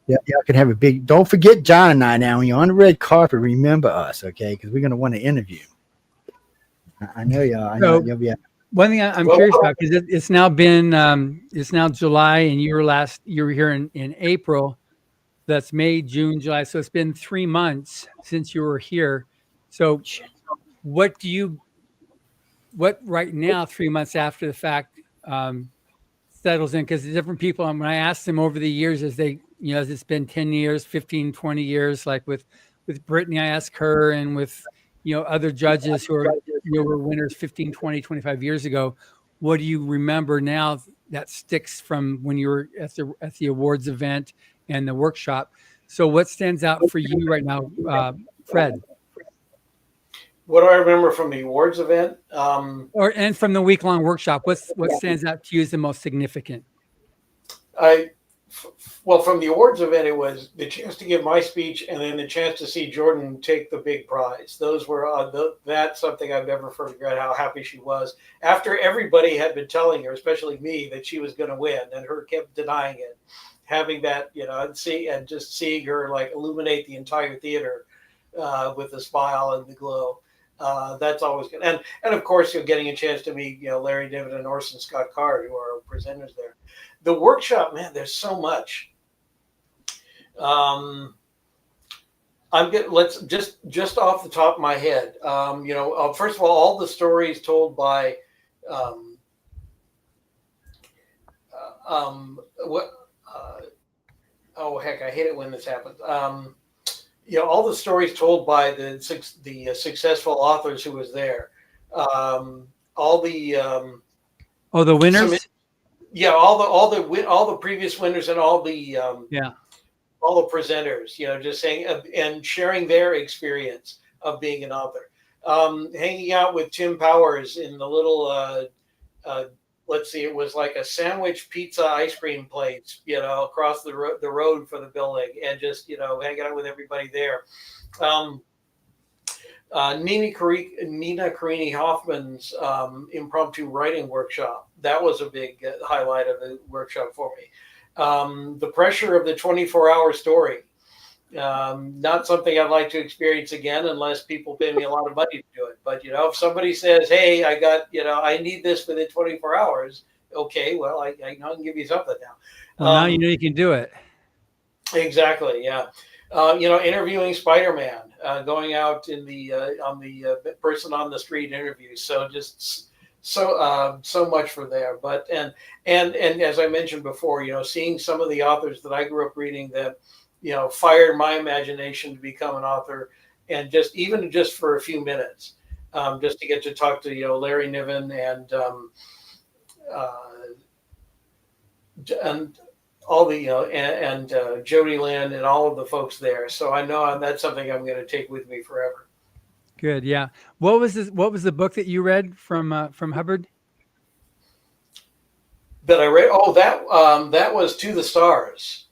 Yeah, y'all can have a big. Don't forget John and I now. When you're on the red carpet, remember us, okay? Because we're going to want to interview. I know y'all. I know you'll be. One thing I'm curious about, because it's now July, and you were here in April. That's May, June, July. So it's been 3 months since you were here. So what right now, 3 months after the fact, settles in? Because the different people, when I asked them over the years, as it's been 10 years, 15, 20 years, like with Brittany, I asked her, and with, other judges who were winners 15, 20, 25 years ago, what do you remember now that sticks from when you were at the awards event and the workshop? So what stands out for you right now, Fred? What do I remember from the awards event? And from the week-long workshop, what stands out to you as the most significant? Well, from the awards event, it was the chance to give my speech, and then the chance to see Jordan take the big prize. Those were that's something I've never forgot how happy she was after everybody had been telling her, especially me, that she was going to win, and her kept denying it. Having that, and just seeing her like illuminate the entire theater with a smile and the glow. That's always good. And of course, you're getting a chance to meet, Larry David and Orson Scott Card, who are presenters there. The workshop, man, there's so much. Let's just off the top of my head, first of all the stories told by, oh heck, I hate it when this happens. All the stories told by the successful authors who was there. All the the winners. All the previous winners and all the all the presenters. Just saying and sharing their experience of being an author. Hanging out with Tim Powers in the little. Let's see, it was like a sandwich pizza ice cream place, across the road for the building, and just, hanging out with everybody there. Nina Karini Hoffman's impromptu writing workshop. That was a big highlight of the workshop for me. The pressure of the 24-hour story. Not something I'd like to experience again unless people pay me a lot of money to do it. But if somebody says, "Hey, I got I need this within 24 hours," okay, well, I can give you something now. Well, now you know you can do it. Exactly. Yeah. Interviewing Spider-Man, going out in the on the person on the street interviews. So just so much for there. But and as I mentioned before, seeing some of the authors that I grew up reading that fired my imagination to become an author, and just for a few minutes, just to get to talk to Larry Niven and all the and Jody Lynn and all of the folks there. So I know that's something I'm going to take with me forever. Good. Yeah. What was the book that you read from Hubbard? That I read. Oh, that was To the Stars.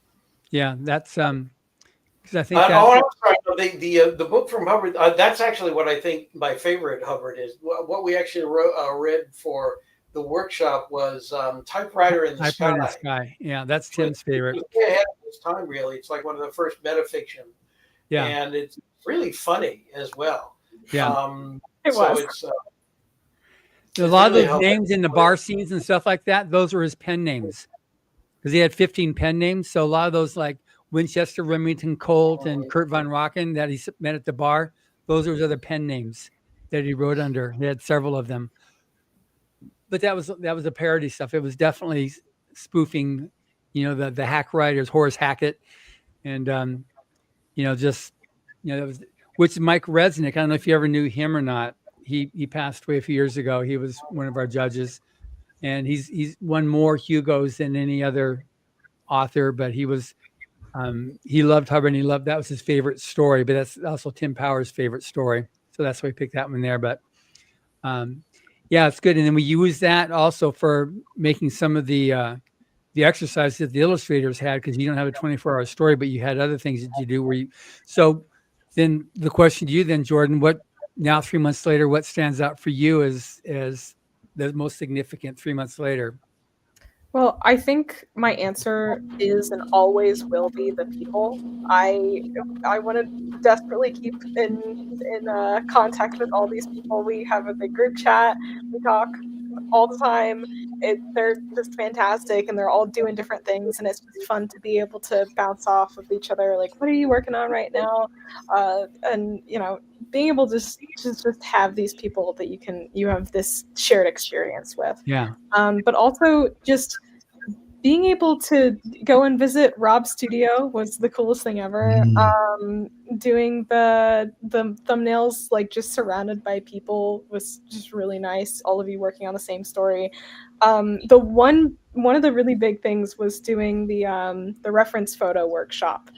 Yeah, that's because I think I'm sorry. The book from Hubbard. That's actually what I think my favorite Hubbard is. What we actually read for the workshop was Typewriter in the Sky. Yeah, that's Tim's favorite. It was ahead of its time, really. It's like one of the first metafiction. Yeah, and it's really funny as well. Yeah, it was. It's, a lot of those names in the bar scenes and stuff like that, those were his pen names, because he had 15 pen names. So a lot of those, like Winchester, Remington, Colt, and Kurt Von Rocken that he met at the bar, those were his other pen names that he wrote under. He had several of them. But that was a parody stuff. It was definitely spoofing, the hack writers, Horace Hackett, and that was, which Mike Resnick. I don't know if you ever knew him or not. He passed away a few years ago. He was one of our judges, and he's won more Hugos than any other author. But he loved Hubbard, and that was his favorite story. But that's also Tim Power's favorite story, so that's why we picked that one there. But yeah, it's good. And then we use that also for making some of the exercises that the illustrators had, because you don't have a 24-hour story, but you had other things that you do. So then the question to you then, Jordan, now 3 months later, what stands out for you as the most significant 3 months later? Well, I think my answer is and always will be the people. I want to desperately keep in contact with all these people. We have a big group chat. We talk all the time. They're just fantastic, and they're all doing different things, and it's just fun to be able to bounce off of each other. Like, what are you working on right now? And being able to just have these people that you have this shared experience with. Yeah. But also just being able to go and visit Rob's studio was the coolest thing ever. Doing the thumbnails, like just surrounded by people, was just really nice. All of you working on the same story. The one of the really big things was doing the reference photo workshop.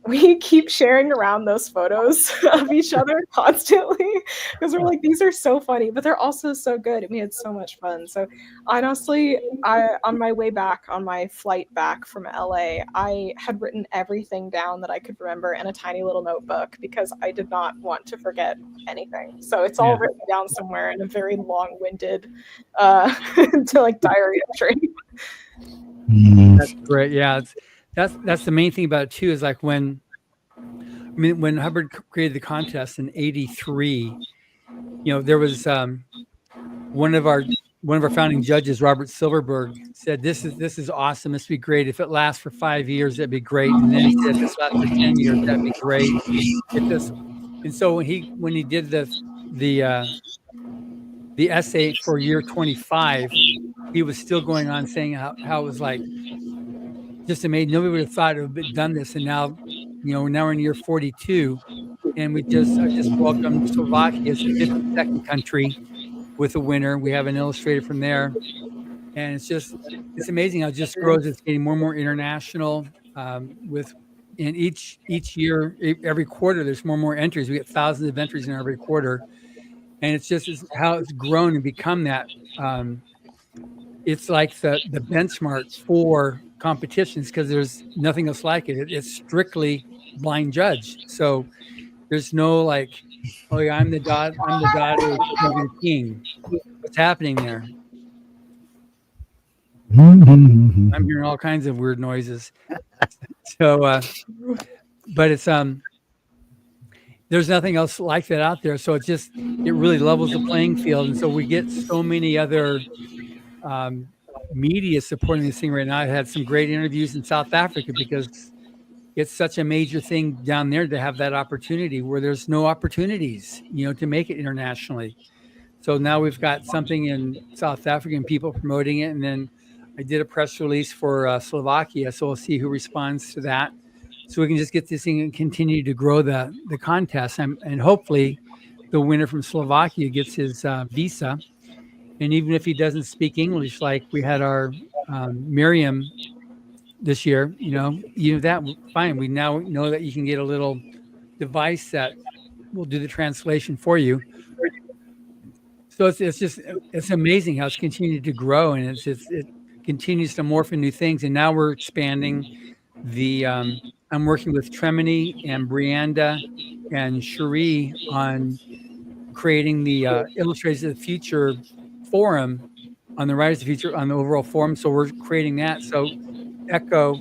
We keep sharing around those photos of each other constantly, because we're like, these are so funny, but they're also so good, and we had so much fun. So honestly, on my way back, on my flight back from LA, I had written everything down that I could remember in a tiny little notebook, because I did not want to forget anything. So it's all written down somewhere in a very long-winded diary entry. That's great. Yeah, that's the main thing about it too, is like when Hubbard created the contest in '83, there was one of our founding judges, Robert Silverberg, said, this is awesome, this would be great if it lasts for 5 years, that'd be great. And then he said, this lasts for 10 years, that'd be great. And so when he did the essay for year 25, he was still going on saying how it was like just amazing. Nobody would have thought it would have done this, and now we're in year 42, and I just welcomed Slovakia as the 52nd country with a winner. We have an illustrator from there, and it's amazing how it just grows. It's getting more and more international. And each year, every quarter, there's more and more entries. We get thousands of entries in every quarter, and it's how it's grown and become that. It's like the benchmark for competitions, because there's nothing else like it. It's strictly blind judge. So there's no like, oh yeah, I'm the daughter of the king. What's happening there? I'm hearing all kinds of weird noises. So, but it's there's nothing else like that out there. So it really levels the playing field. And so we get so many other um, media supporting this thing right now. I had some great interviews in South Africa because it's such a major thing down there to have that opportunity where there's no opportunities, to make it internationally. So now we've got something in South African people promoting it. And then I did a press release for Slovakia. So we'll see who responds to that. So we can just get this thing and continue to grow the contest. And hopefully the winner from Slovakia gets his visa. And even if he doesn't speak English, like we had our Miriam this year, that fine. We now know that you can get a little device that will do the translation for you. So it's amazing how it's continued to grow, and it continues to morph into new things. And now we're expanding I'm working with Tremini and Brianda and Cherie on creating the Illustrators of the Future forum on the Writers of the Future on the overall forum. So we're creating that. So Echo,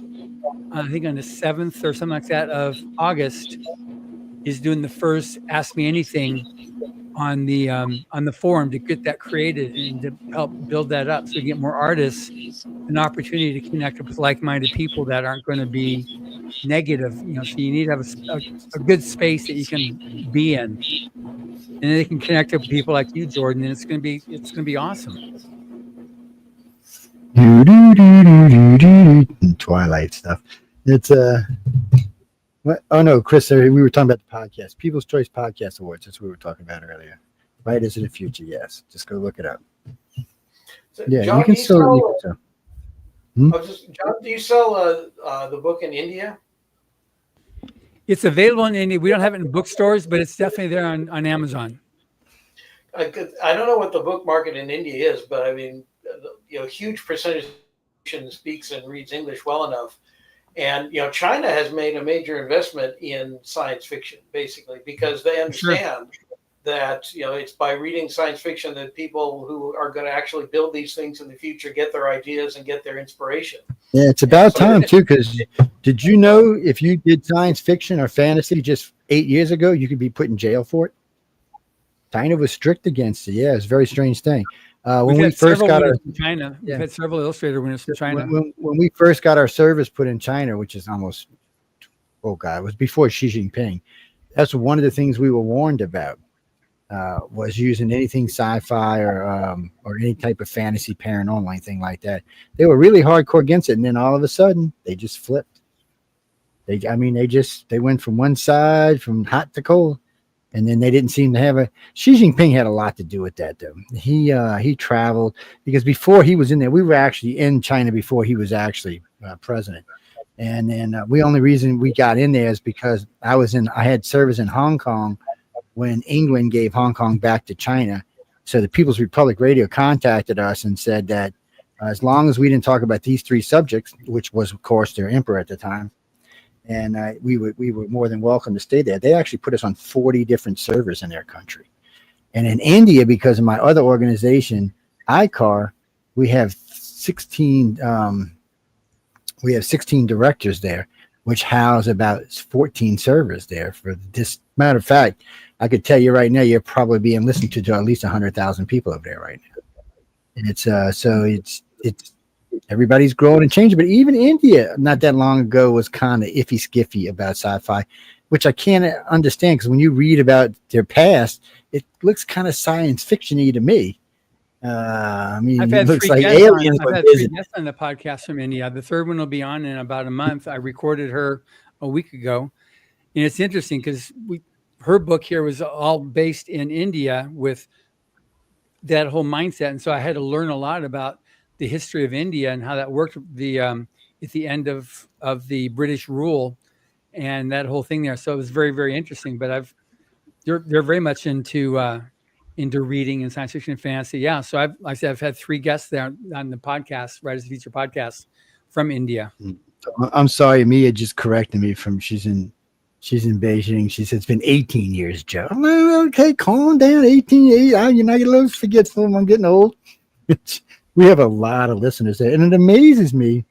I think on the 7th or something like that of August, is doing the first Ask Me Anything on the forum to get that created and to help build that up, so we get more artists an opportunity to connect with like-minded people that aren't going to be negative. So you need to have a good space that you can be in, and then they can connect with people like you, Jordan, and it's going to be awesome. Twilight stuff. It's what? Oh no, Chris, we were talking about the podcast, People's Choice Podcast Awards. That's what we were talking about earlier. Writers of the Future, yes. Just go look it up. So, Yeah, John, you can still. John, do you sell the book in India? It's available in India. We don't have it in bookstores, but it's definitely there on Amazon. I don't know what the book market in India is, but I mean, huge percentage speaks and reads English well enough. And, China has made a major investment in science fiction, basically, because they understand that, it's by reading science fiction that people who are going to actually build these things in the future get their ideas and get their inspiration. Yeah, it's about time, too, because did you know if you did science fiction or fantasy just 8 years ago, you could be put in jail for it? China was strict against it. Yeah, it's a very strange thing. When we first got our China, we've had several illustrator winners from China. When we first got our service put in China, which is almost, it was before Xi Jinping. That's one of the things we were warned about, was using anything sci-fi or any type of fantasy, paranormal, anything like that. They were really hardcore against it, and then all of a sudden they just flipped. They went from one side, from hot to cold. And then they didn't seem to have Xi Jinping had a lot to do with that, though. He traveled, because before he was in there, we were actually in China before he was actually president. And then the only reason we got in there is because I had service in Hong Kong when England gave Hong Kong back to China. So the People's Republic Radio contacted us and said that as long as we didn't talk about these three subjects, which was, of course, their emperor at the time, and we were more than welcome to stay there. They actually put us on 40 different servers in their country. And in India, because of my other organization, ICAR, we have 16 directors there, which house about 14 servers there. For this matter of fact, I could tell you right now, you're probably being listened to at least 100,000 people over there right now. And it's everybody's growing and changing. But even India, not that long ago, was kind of iffy skiffy about sci-fi, which I can't understand, because when you read about their past, it looks kind of science fiction-y to me. I mean, I've it had looks three like guests aliens. I've had 3 guests on the podcast from India. The third one will be on in about a month. I recorded her a week ago, and it's interesting because her book here was all based in India with that whole mindset, and so I had to learn a lot about the history of India and how that worked at the end of the British rule and that whole thing there. So it was very, very interesting. But they're very much into reading and science fiction and fantasy. Yeah. So I've had 3 guests there on the podcast, Writers of the Future podcast, from India. I'm sorry, Mia just corrected me from she's in Beijing. She said it's been 18 years, Joe. I'm like, okay, calm down. 18 years. You're not getting a little forgetful. I'm getting old. We have a lot of listeners there, and it amazes me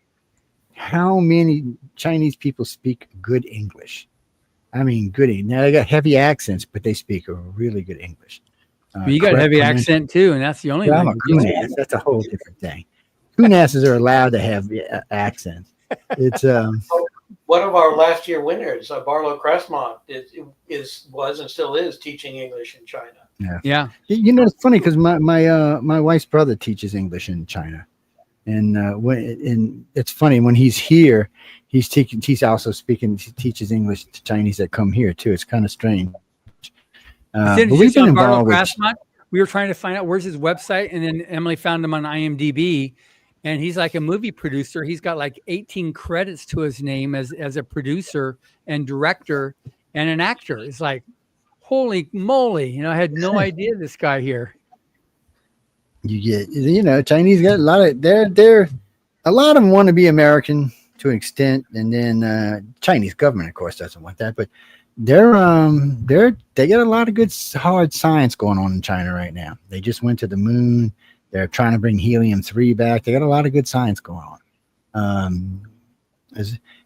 how many Chinese people speak good English. I mean, goody. Now they got heavy accents, but they speak a really good English. Well, you got a Correct heavy pronunciation. accent too, and that's the only Yeah, I'm a language. you speak. Kunas. That's a whole different thing. Kunasses are allowed to have accents. It's One of our last year winners, Barlow Crestmont, was and still is teaching English in China. Yeah. You know, it's funny because my wife's brother teaches English in China, and it's funny when he's here, he's teaching. He's also speaking. He teaches English to Chinese that come here too. It's kind of strange. But we've been involved with. We were trying to find out where's his website, and then Emily found him on IMDb, and he's like a movie producer. He's got like 18 credits to his name as a producer and director and an actor. It's like, holy moly! You know, I had no idea this guy here. You get, you know, Chinese got a lot of they're a lot of them want to be American to an extent, and then Chinese government, of course, doesn't want that, but they got a lot of good hard science going on in China right now. They just went to the moon. They're trying to bring helium-3 back. They got a lot of good science going on.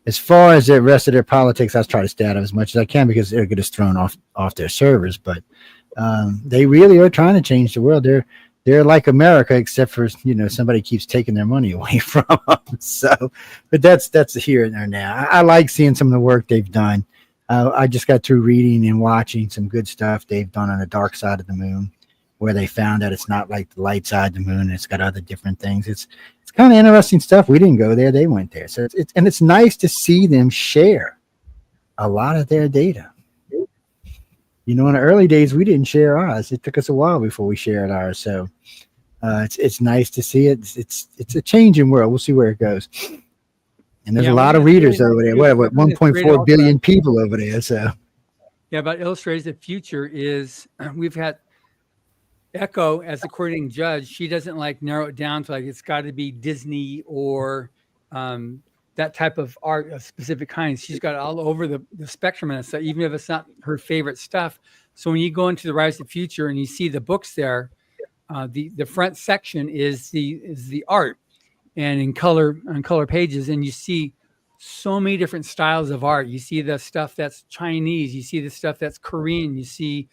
As far as the rest of their politics, I try to stay out of as much as I can because they'll get us thrown off their servers. But they really are trying to change the world. They're like America, except for, you know, somebody keeps taking their money away from them. So, but that's here and there now. I like seeing some of the work they've done. I just got through reading and watching some good stuff they've done on the dark side of the moon, where they found that it's not like the light side of the moon. It's got other different things. It's kind of interesting stuff. We didn't go there. They went there. So it's nice to see them share a lot of their data. You know, in the early days, we didn't share ours. It took us a while before we shared ours. So it's nice to see it. It's a changing world. We'll see where it goes. And there's a lot of readers over there. What 1.4 billion people over there. So yeah, about illustrators, the future is we've had Echo as the coordinating judge. She doesn't like narrow it down to like it's got to be Disney or that type of art of specific kinds. She's got all over the spectrum and stuff, even if it's not her favorite stuff. So when you go into the Rise of the Future and you see the books there, the front section is the art. And in color, on color pages, and you see so many different styles of art. You see the stuff that's Chinese, you see the stuff that's Korean, you see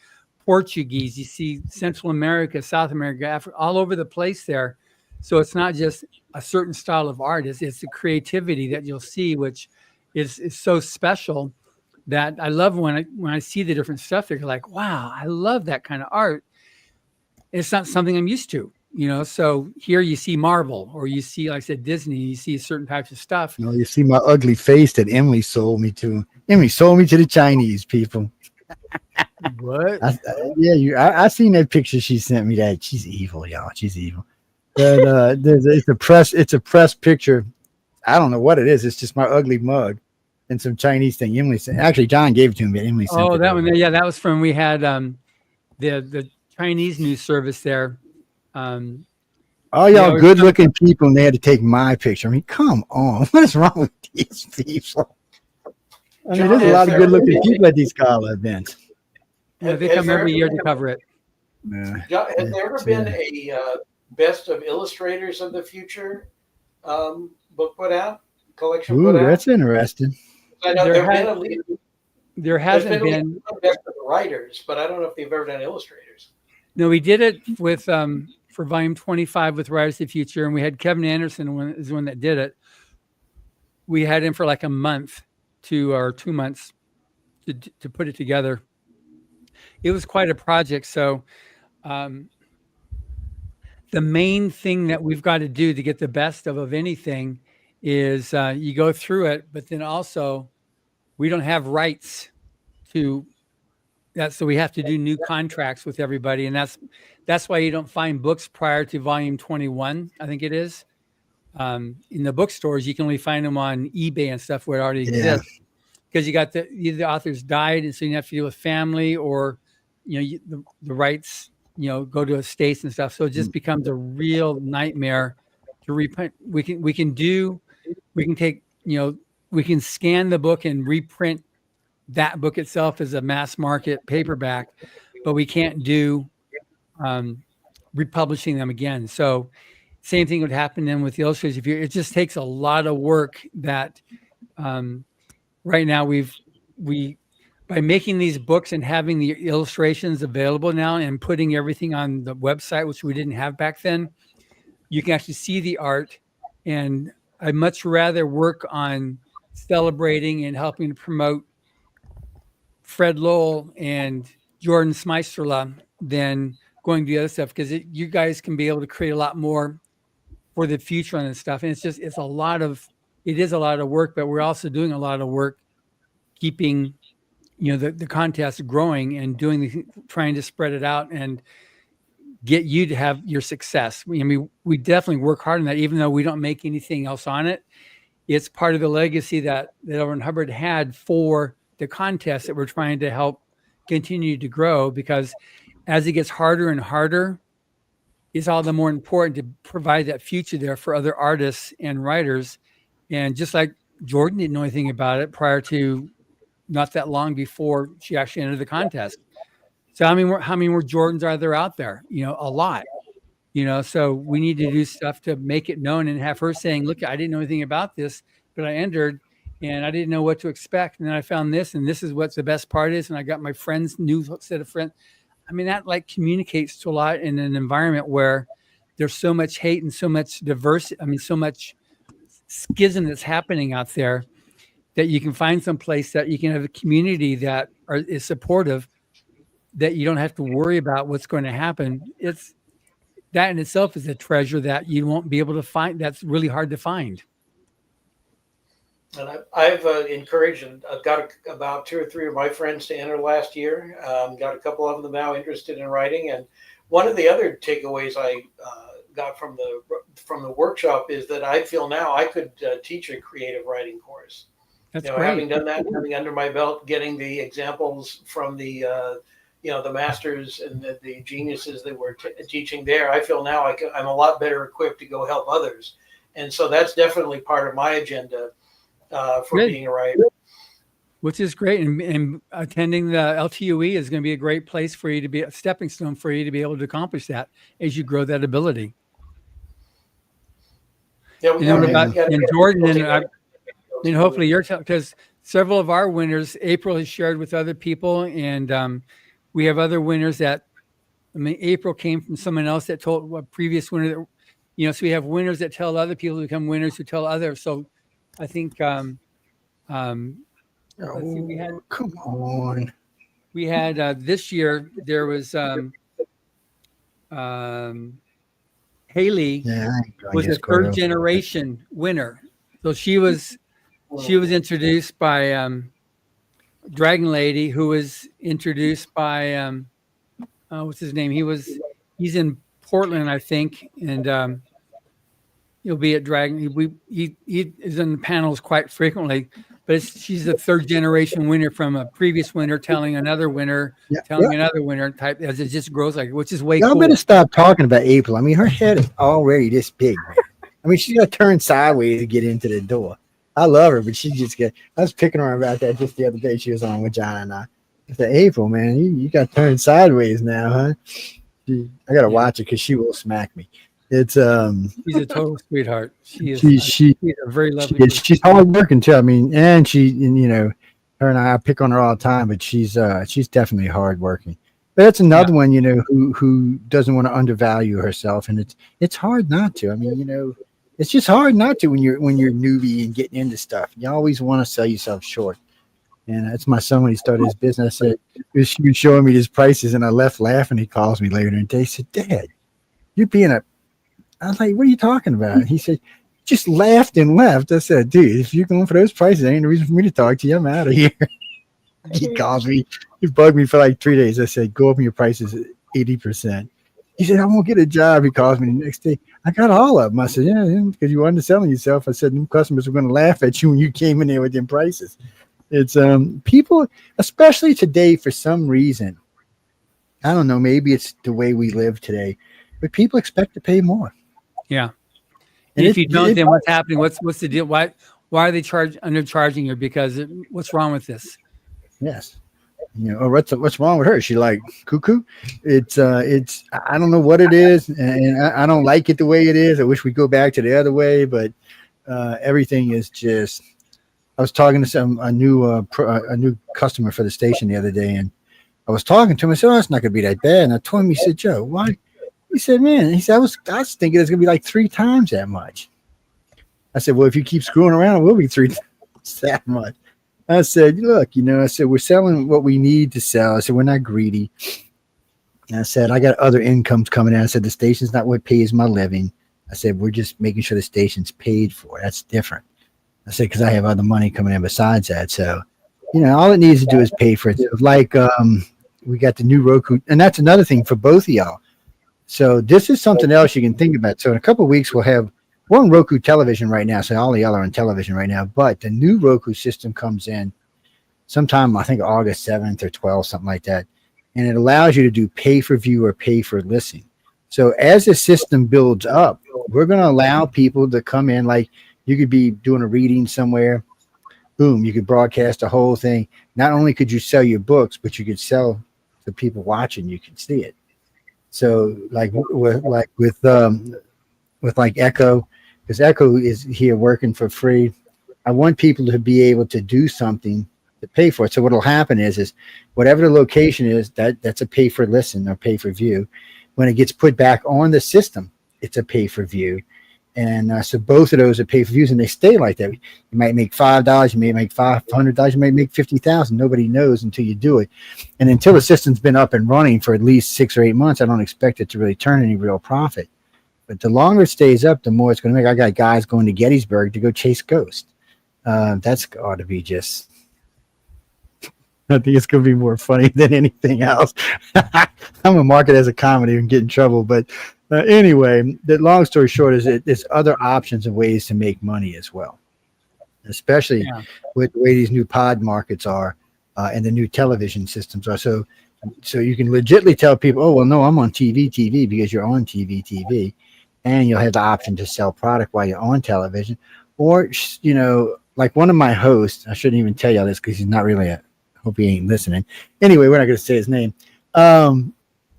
Portuguese, you see Central America, South America, Africa, all over the place there. So it's not just a certain style of art, it's the creativity that you'll see, which is so special that I love when I see the different stuff. They're like, wow, I love that kind of art. It's not something I'm used to. You know, so here you see Marvel, or you see, like I said, Disney. You see certain types of stuff. You know, you see my ugly face that Emily sold me to. Emily sold me to the Chinese people. What? I seen that picture she sent me. That she's evil, y'all. She's evil. But it's a press picture. I don't know what it is. It's just my ugly mug and some Chinese thing. Emily sent. Actually, John gave it to me. But Emily sent it. That one. Yeah, that was from we had the Chinese news service there. All y'all good looking people, and they had to take my picture. I mean, come on. What is wrong with these people? I mean, there's a lot of good looking people at these gala events. Yeah, they come every year to cover it. John, has there ever been a best of illustrators of the future book put out? Collection put out? That's interesting. I know there hasn't been best of the writers, but I don't know if they've ever done illustrators. No, we did it with for volume 25 with Rise of the Future, and we had Kevin Anderson is the one that did it. We had him for like a month or 2 months to put it together. It was quite a project. So the main thing that we've got to do to get the best of anything is you go through it, but then also we don't have rights to that, so we have to do new contracts with everybody, and that's why you don't find books prior to volume 21. I think it is in the bookstores. You can only find them on eBay and stuff where it already exists, because you got either the authors died, and so you have to deal with family, or the rights go to estates and stuff. So it just becomes a real nightmare to reprint. We can scan the book and reprint that book itself as a mass market paperback, but we can't do republishing them again. So same thing would happen then with the illustrators. It just takes a lot of work that right now by making these books and having the illustrations available now and putting everything on the website, which we didn't have back then, you can actually see the art. And I'd much rather work on celebrating and helping to promote Fred Lowell and Jordan Smajstrla than going to the other stuff, because you guys can be able to create a lot more for the future on this stuff. And it is a lot of work, but we're also doing a lot of work keeping, the contest growing and trying to spread it out and get you to have your success. We definitely work hard on that, even though we don't make anything else on it. It's part of the legacy that Elvin Hubbard had for the contest that we're trying to help continue to grow, because as it gets harder and harder, it's all the more important to provide that future there for other artists and writers. And just like Jordan didn't know anything about it prior to not that long before she actually entered the contest. So how many more Jordans are there out there? A lot. So we need to do stuff to make it known and have her saying, look, I didn't know anything about this, but I entered and I didn't know what to expect. And then I found this, and this is what the best part is. And I got my friends, new set of friends. That like communicates to a lot in an environment where there's so much hate and so much diversity. So much schism that's happening out there, that you can find some place that you can have a community that is supportive, that you don't have to worry about what's going to happen. That in itself is a treasure that you won't be able to find. That's really hard to find. And I've encouraged, and I've got about 2 or 3 of my friends to enter last year. Got a couple of them now interested in writing. And one of the other takeaways I got from the workshop is that I feel now I could teach a creative writing course. That's great. Having done that, having under my belt, getting the examples from the the masters and the geniuses that were teaching there, I feel now I'm a lot better equipped to go help others. And so that's definitely part of my agenda for being a writer. Which is great. And attending the LTUE is going to be a great place for you to be a stepping stone for you to be able to accomplish that as you grow that ability. Yeah, and Jordan, and hopefully because several of our winners, April has shared with other people, and we have other winners that, April came from someone else that told a previous winner that, so we have winners that tell other people to become winners who tell others. So I think, come on. We had this year, there was Haley was a third generation winner. So she was introduced by Dragon Lady, who was introduced by what's his name? He's in Portland, I think, and he'll be at Dragon. He is in the panels quite frequently, but she's a third generation winner from a previous winner telling another winner, another winner type, as it just grows, which is way cool. Y'all better stop talking about April. Her head is already this big, man. She's got to turn sideways to get into the door. I love her, but I was picking her about that just the other day. She was on with John and I. I said, April, man, you got to turn sideways now, huh? I got to watch it because she will smack me. It's she's a total sweetheart. She's a very lovely. She's hard working too. And her and I pick on her all the time, but she's definitely hard working. But that's another one, who doesn't want to undervalue herself, and it's hard not to. It's just hard not to when you're newbie and getting into stuff. You always want to sell yourself short. And that's my son when he started his business. I said, he was showing me his prices, and I left laughing. He calls me later in the day. He said, Dad, you're being I was like, what are you talking about? He said, just laughed and left. I said, dude, if you're going for those prices, ain't no reason for me to talk to you. I'm out of here. He calls me. He bugged me for like 3 days. I said, go up in your prices 80%. He said, I won't get a job. He calls me the next day. I got all of them. I said, yeah, because you were underselling yourself. I said, them customers were going to laugh at you when you came in there with them prices. It's people, especially today, for some reason, I don't know, maybe it's the way we live today, but people expect to pay more. Yeah. And if you don't, then what's happening? What's the deal? Why are they undercharging you? Because what's wrong with this? Yes. Or what's wrong with her? She like cuckoo? It's I don't know what it is, and I don't like it the way it is. I wish we'd go back to the other way, but everything is just I was talking to a new customer for the station the other day, and I was talking to him. I said, "Oh, it's not going to be that bad." And I told him, he said, "Joe, why?" He said, "Man," he said, I was thinking it's going to be like 3 times that much." I said, "Well, if you keep screwing around, it will be 3 times that much." I said, "Look, I said, we're selling what we need to sell." I said, "We're not greedy." And I said, "I got other incomes coming in." I said, "The station's not what pays my living." I said, "We're just making sure the station's paid for. That's different." I said, "Because I have other money coming in besides that." So, all it needs to do is pay for it. So like, we got the new Roku, and that's another thing for both of y'all. So this is something else you can think about. So in a couple of weeks, we're on Roku television right now. So all of y'all are on television right now, but the new Roku system comes in sometime, I think August 7th or 12th, something like that. And it allows you to do pay for view or pay for listen. So as the system builds up, we're going to allow people to come in, like you could be doing a reading somewhere. Boom, you could broadcast the whole thing. Not only could you sell your books, but you could sell to people watching. You can see it. So like with Echo, because Echo is here working for free. I want people to be able to do something to pay for it. So what'll happen is whatever the location is, that's a pay for listen or pay for view. When it gets put back on the system, it's a pay for view. And so both of those are pay per views, and they stay like that. You might make $5, you may make $500, you might make $50,000. Nobody knows until you do it. And until the system's been up and running for at least 6 or 8 months, I don't expect it to really turn any real profit. But the longer it stays up, the more it's going to make. I got guys going to Gettysburg to go chase ghosts. That's ought to be just. I think it's going to be more funny than anything else. I'm going to mark it as a comedy and get in trouble, but. Anyway, the long story short is there's other options and ways to make money as well, especially with the way these new pod markets are and the new television systems are. So you can legitimately tell people, "Oh, well, no, I'm on TV because you're on TV, and you'll have the option to sell product while you're on television." Or, like one of my hosts, I shouldn't even tell y'all this because he's not really hope he ain't listening. Anyway, we're not going to say his name.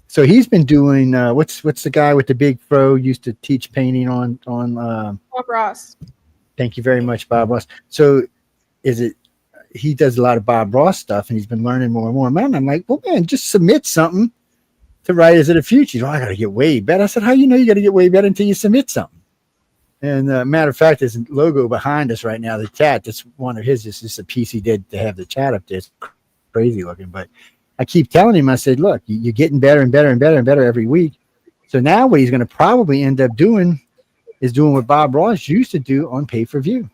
So he's been doing what's the guy with the big fro used to teach painting on Bob Ross. Thank you very much, Bob Ross. So he does a lot of Bob Ross stuff, and he's been learning more and more. Man, I'm like, well, man, just submit something to Writers of the Future. I got to get way better. I said, how you know you got to get way better until you submit something? And matter of fact, there's a logo behind us right now. The chat, that's one of his. It's just a piece he did to have the chat up there. It's crazy looking, but I keep telling him, I said, look, you're getting better and better and better and better every week. So now what he's going to probably end up doing is doing what Bob Ross used to do on pay-per-view.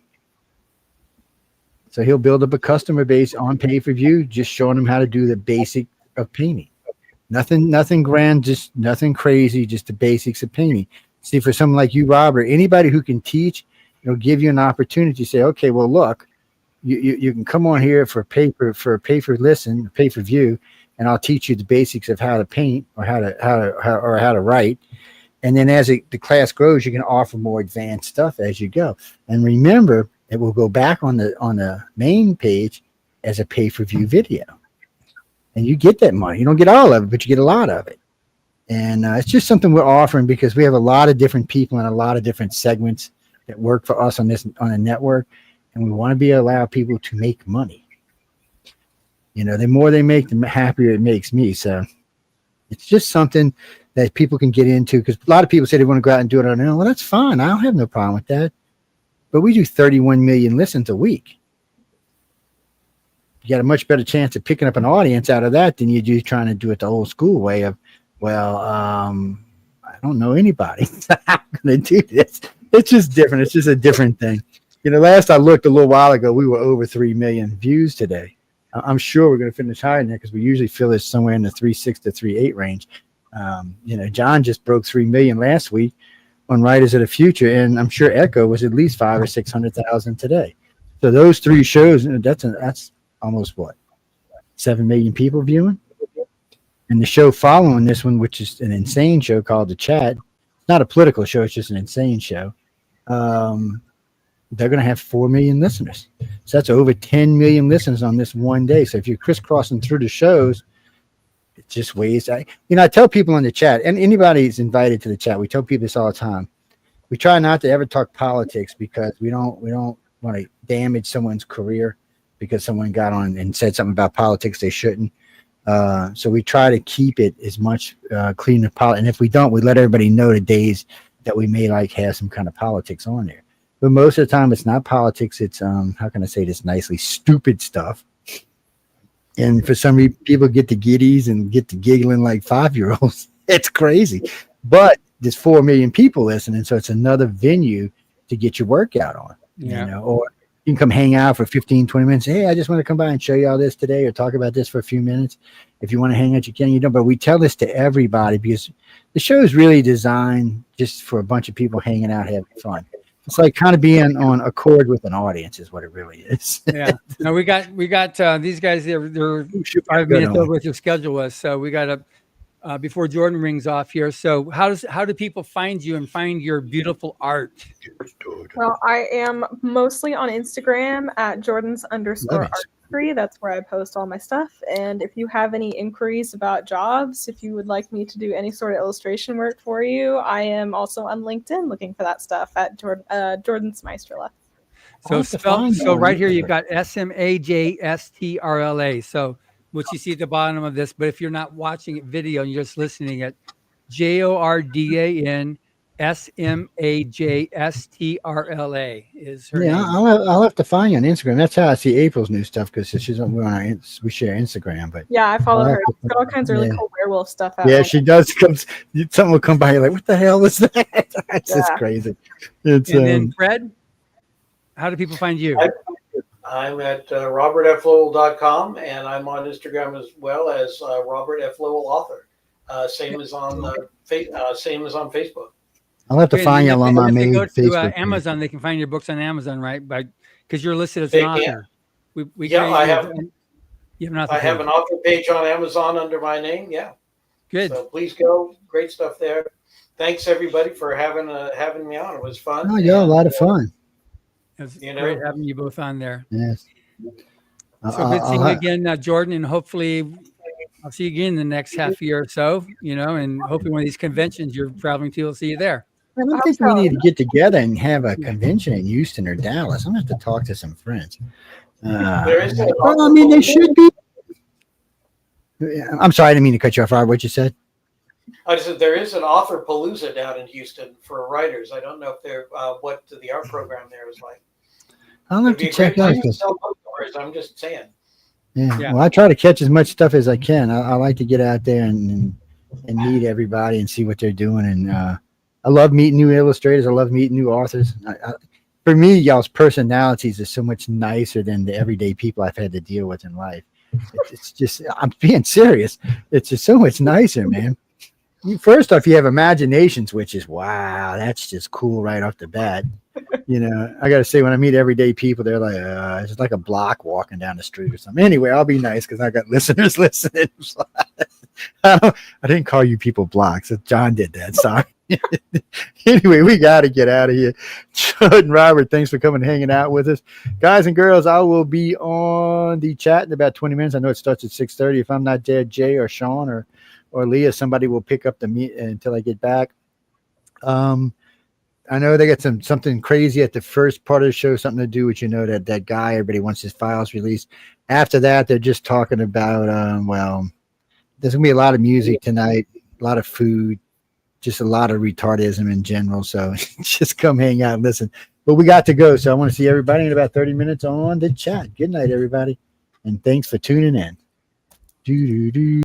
So he'll build up a customer base on pay-per-view, just showing them how to do the basic of painting. Nothing grand, just nothing crazy, just the basics of painting. See, for someone like you, Robert, anybody who can teach, it'll give you an opportunity to say, okay, well, look, you can come on here for pay for listen, pay for view, and I'll teach you the basics of how to paint or how to write. And then as the class grows, you can offer more advanced stuff as you go. And remember, it will go back on the main page as a pay for view video, and you get that money. You don't get all of it, but you get a lot of it. And it's just something we're offering because we have a lot of different people and a lot of different segments that work for us on a network. And we want to be allow people to make money. The more they make, the happier it makes me. So it's just something that people can get into, because a lot of people say they want to go out and do it on their own. Well, that's fine. I don't have no problem with that. But we do 31 million listens a week. You got a much better chance of picking up an audience out of that than you do trying to do it the old school way of, I don't know anybody. I'm going to do this. It's just different. It's just a different thing. Last I looked a little while ago, we were over 3 million views today. I'm sure we're going to finish higher than that because we usually feel it's somewhere in the 3.6 to 3.8 range. John just broke 3 million last week on Writers of the Future, and I'm sure Echo was at least 500,000 or 600,000 today. So those 3 shows, that's almost 7 million people viewing. And the show following this one, which is an insane show called The Chat, it's not a political show, it's just an insane show. They're going to have 4 million listeners. So that's over 10 million listeners on this one day. So if you're crisscrossing through the shows, it just weighs. I tell people in the chat, and anybody is invited to the chat, we tell people this all the time. We try not to ever talk politics because we don't want to damage someone's career because someone got on and said something about politics they shouldn't. So we try to keep it as much clean as possible. And if we don't, we let everybody know the days that we may like have some kind of politics on there. But most of the time, it's not politics. It's how can I say this nicely? Stupid stuff. And for some reason, people get the giddies and get to giggling like 5-year-olds. It's crazy. But there's 4 million people listening, so it's another venue to get your workout on. Yeah. You know, or you can come hang out for 15, 20 minutes. Hey, I just want to come by and show you all this today or talk about this for a few minutes. If you want to hang out, you can. You know, but we tell this to everybody because the show is really designed just for a bunch of people hanging out, having fun. It's like kind of being on accord with an audience is what it really is. Yeah. No, we got these guys. They're 5 minutes over what your schedule was, so we got to before Jordan rings off here. So how do people find you and find your beautiful art? Well, I am mostly on Instagram at Jordans_artistry. That's where I post all my stuff. And if you have any inquiries about jobs, if you would like me to do any sort of illustration work for you, I am also on LinkedIn looking for that stuff at Jordan Smajstrla. So right here you've got Smajstrla. So what you see at the bottom of this, but if you're not watching it video and you're just listening, it JORDAN SMAJSTRLA is her name. I'll have to find you on Instagram. That's how I see April's new stuff because she's on we share Instagram. But yeah, I follow her. She's got all kinds of really cool werewolf stuff out. Yeah, she does. Something will come by. You're like, what the hell was that? It's just crazy. And then Fred, how do people find you? I'm at robertflowell.com, and I'm on Instagram as well as Robert F. Lowell Author. Same as on Facebook. I'll have to find you on my main Facebook. If they go to Facebook Amazon, they can find your books on Amazon, right? Because you're listed as an author. I have an author page on Amazon under my name. Yeah. Good. So please go. Great stuff there. Thanks everybody for having me on. It was fun. Oh yeah, a lot of fun. It's great having you both on there. Yes. So good seeing you again, Jordan, and hopefully I'll see you again in the next half year or so, and hopefully one of these conventions you're traveling to, we'll see you there. I don't think we need to get together and have a convention in Houston or Dallas. I'm going to have to talk to some friends. They should be. I'm sorry, I didn't mean to cut you off, Robert. What you said? I just said there is an author palooza down in Houston for writers. I don't know if they're what the art program there is like. I'll have to check out. I'm just saying. Yeah. Well, I try to catch as much stuff as I can. I like to get out there and meet everybody and see what they're doing. And I love meeting new illustrators. I love meeting new authors. For me, y'all's personalities are so much nicer than the everyday people I've had to deal with in life. It's just, I'm being serious. It's just so much nicer, man. First off, you have imaginations, which is, wow, that's just cool right off the bat. I got to say, when I meet everyday people, they're like, it's like a block walking down the street or something. Anyway, I'll be nice because I got listeners listening. I didn't call you people blocks. John did that. Sorry. Anyway, we got to get out of here. Jordan, Robert, thanks for coming and hanging out with us. Guys and girls, I will be on the chat in about 20 minutes. I know it starts at 6:30. If I'm not there, Jay or Sean or Leah, somebody will pick up the meet until I get back. I know they got something crazy at the first part of the show, something to do with, that guy, everybody wants his files released. After that, they're just talking about, there's going to be a lot of music tonight, a lot of food, just a lot of retardism in general. So just come hang out and listen. But we got to go. So I want to see everybody in about 30 minutes on the chat. Good night, everybody. And thanks for tuning in.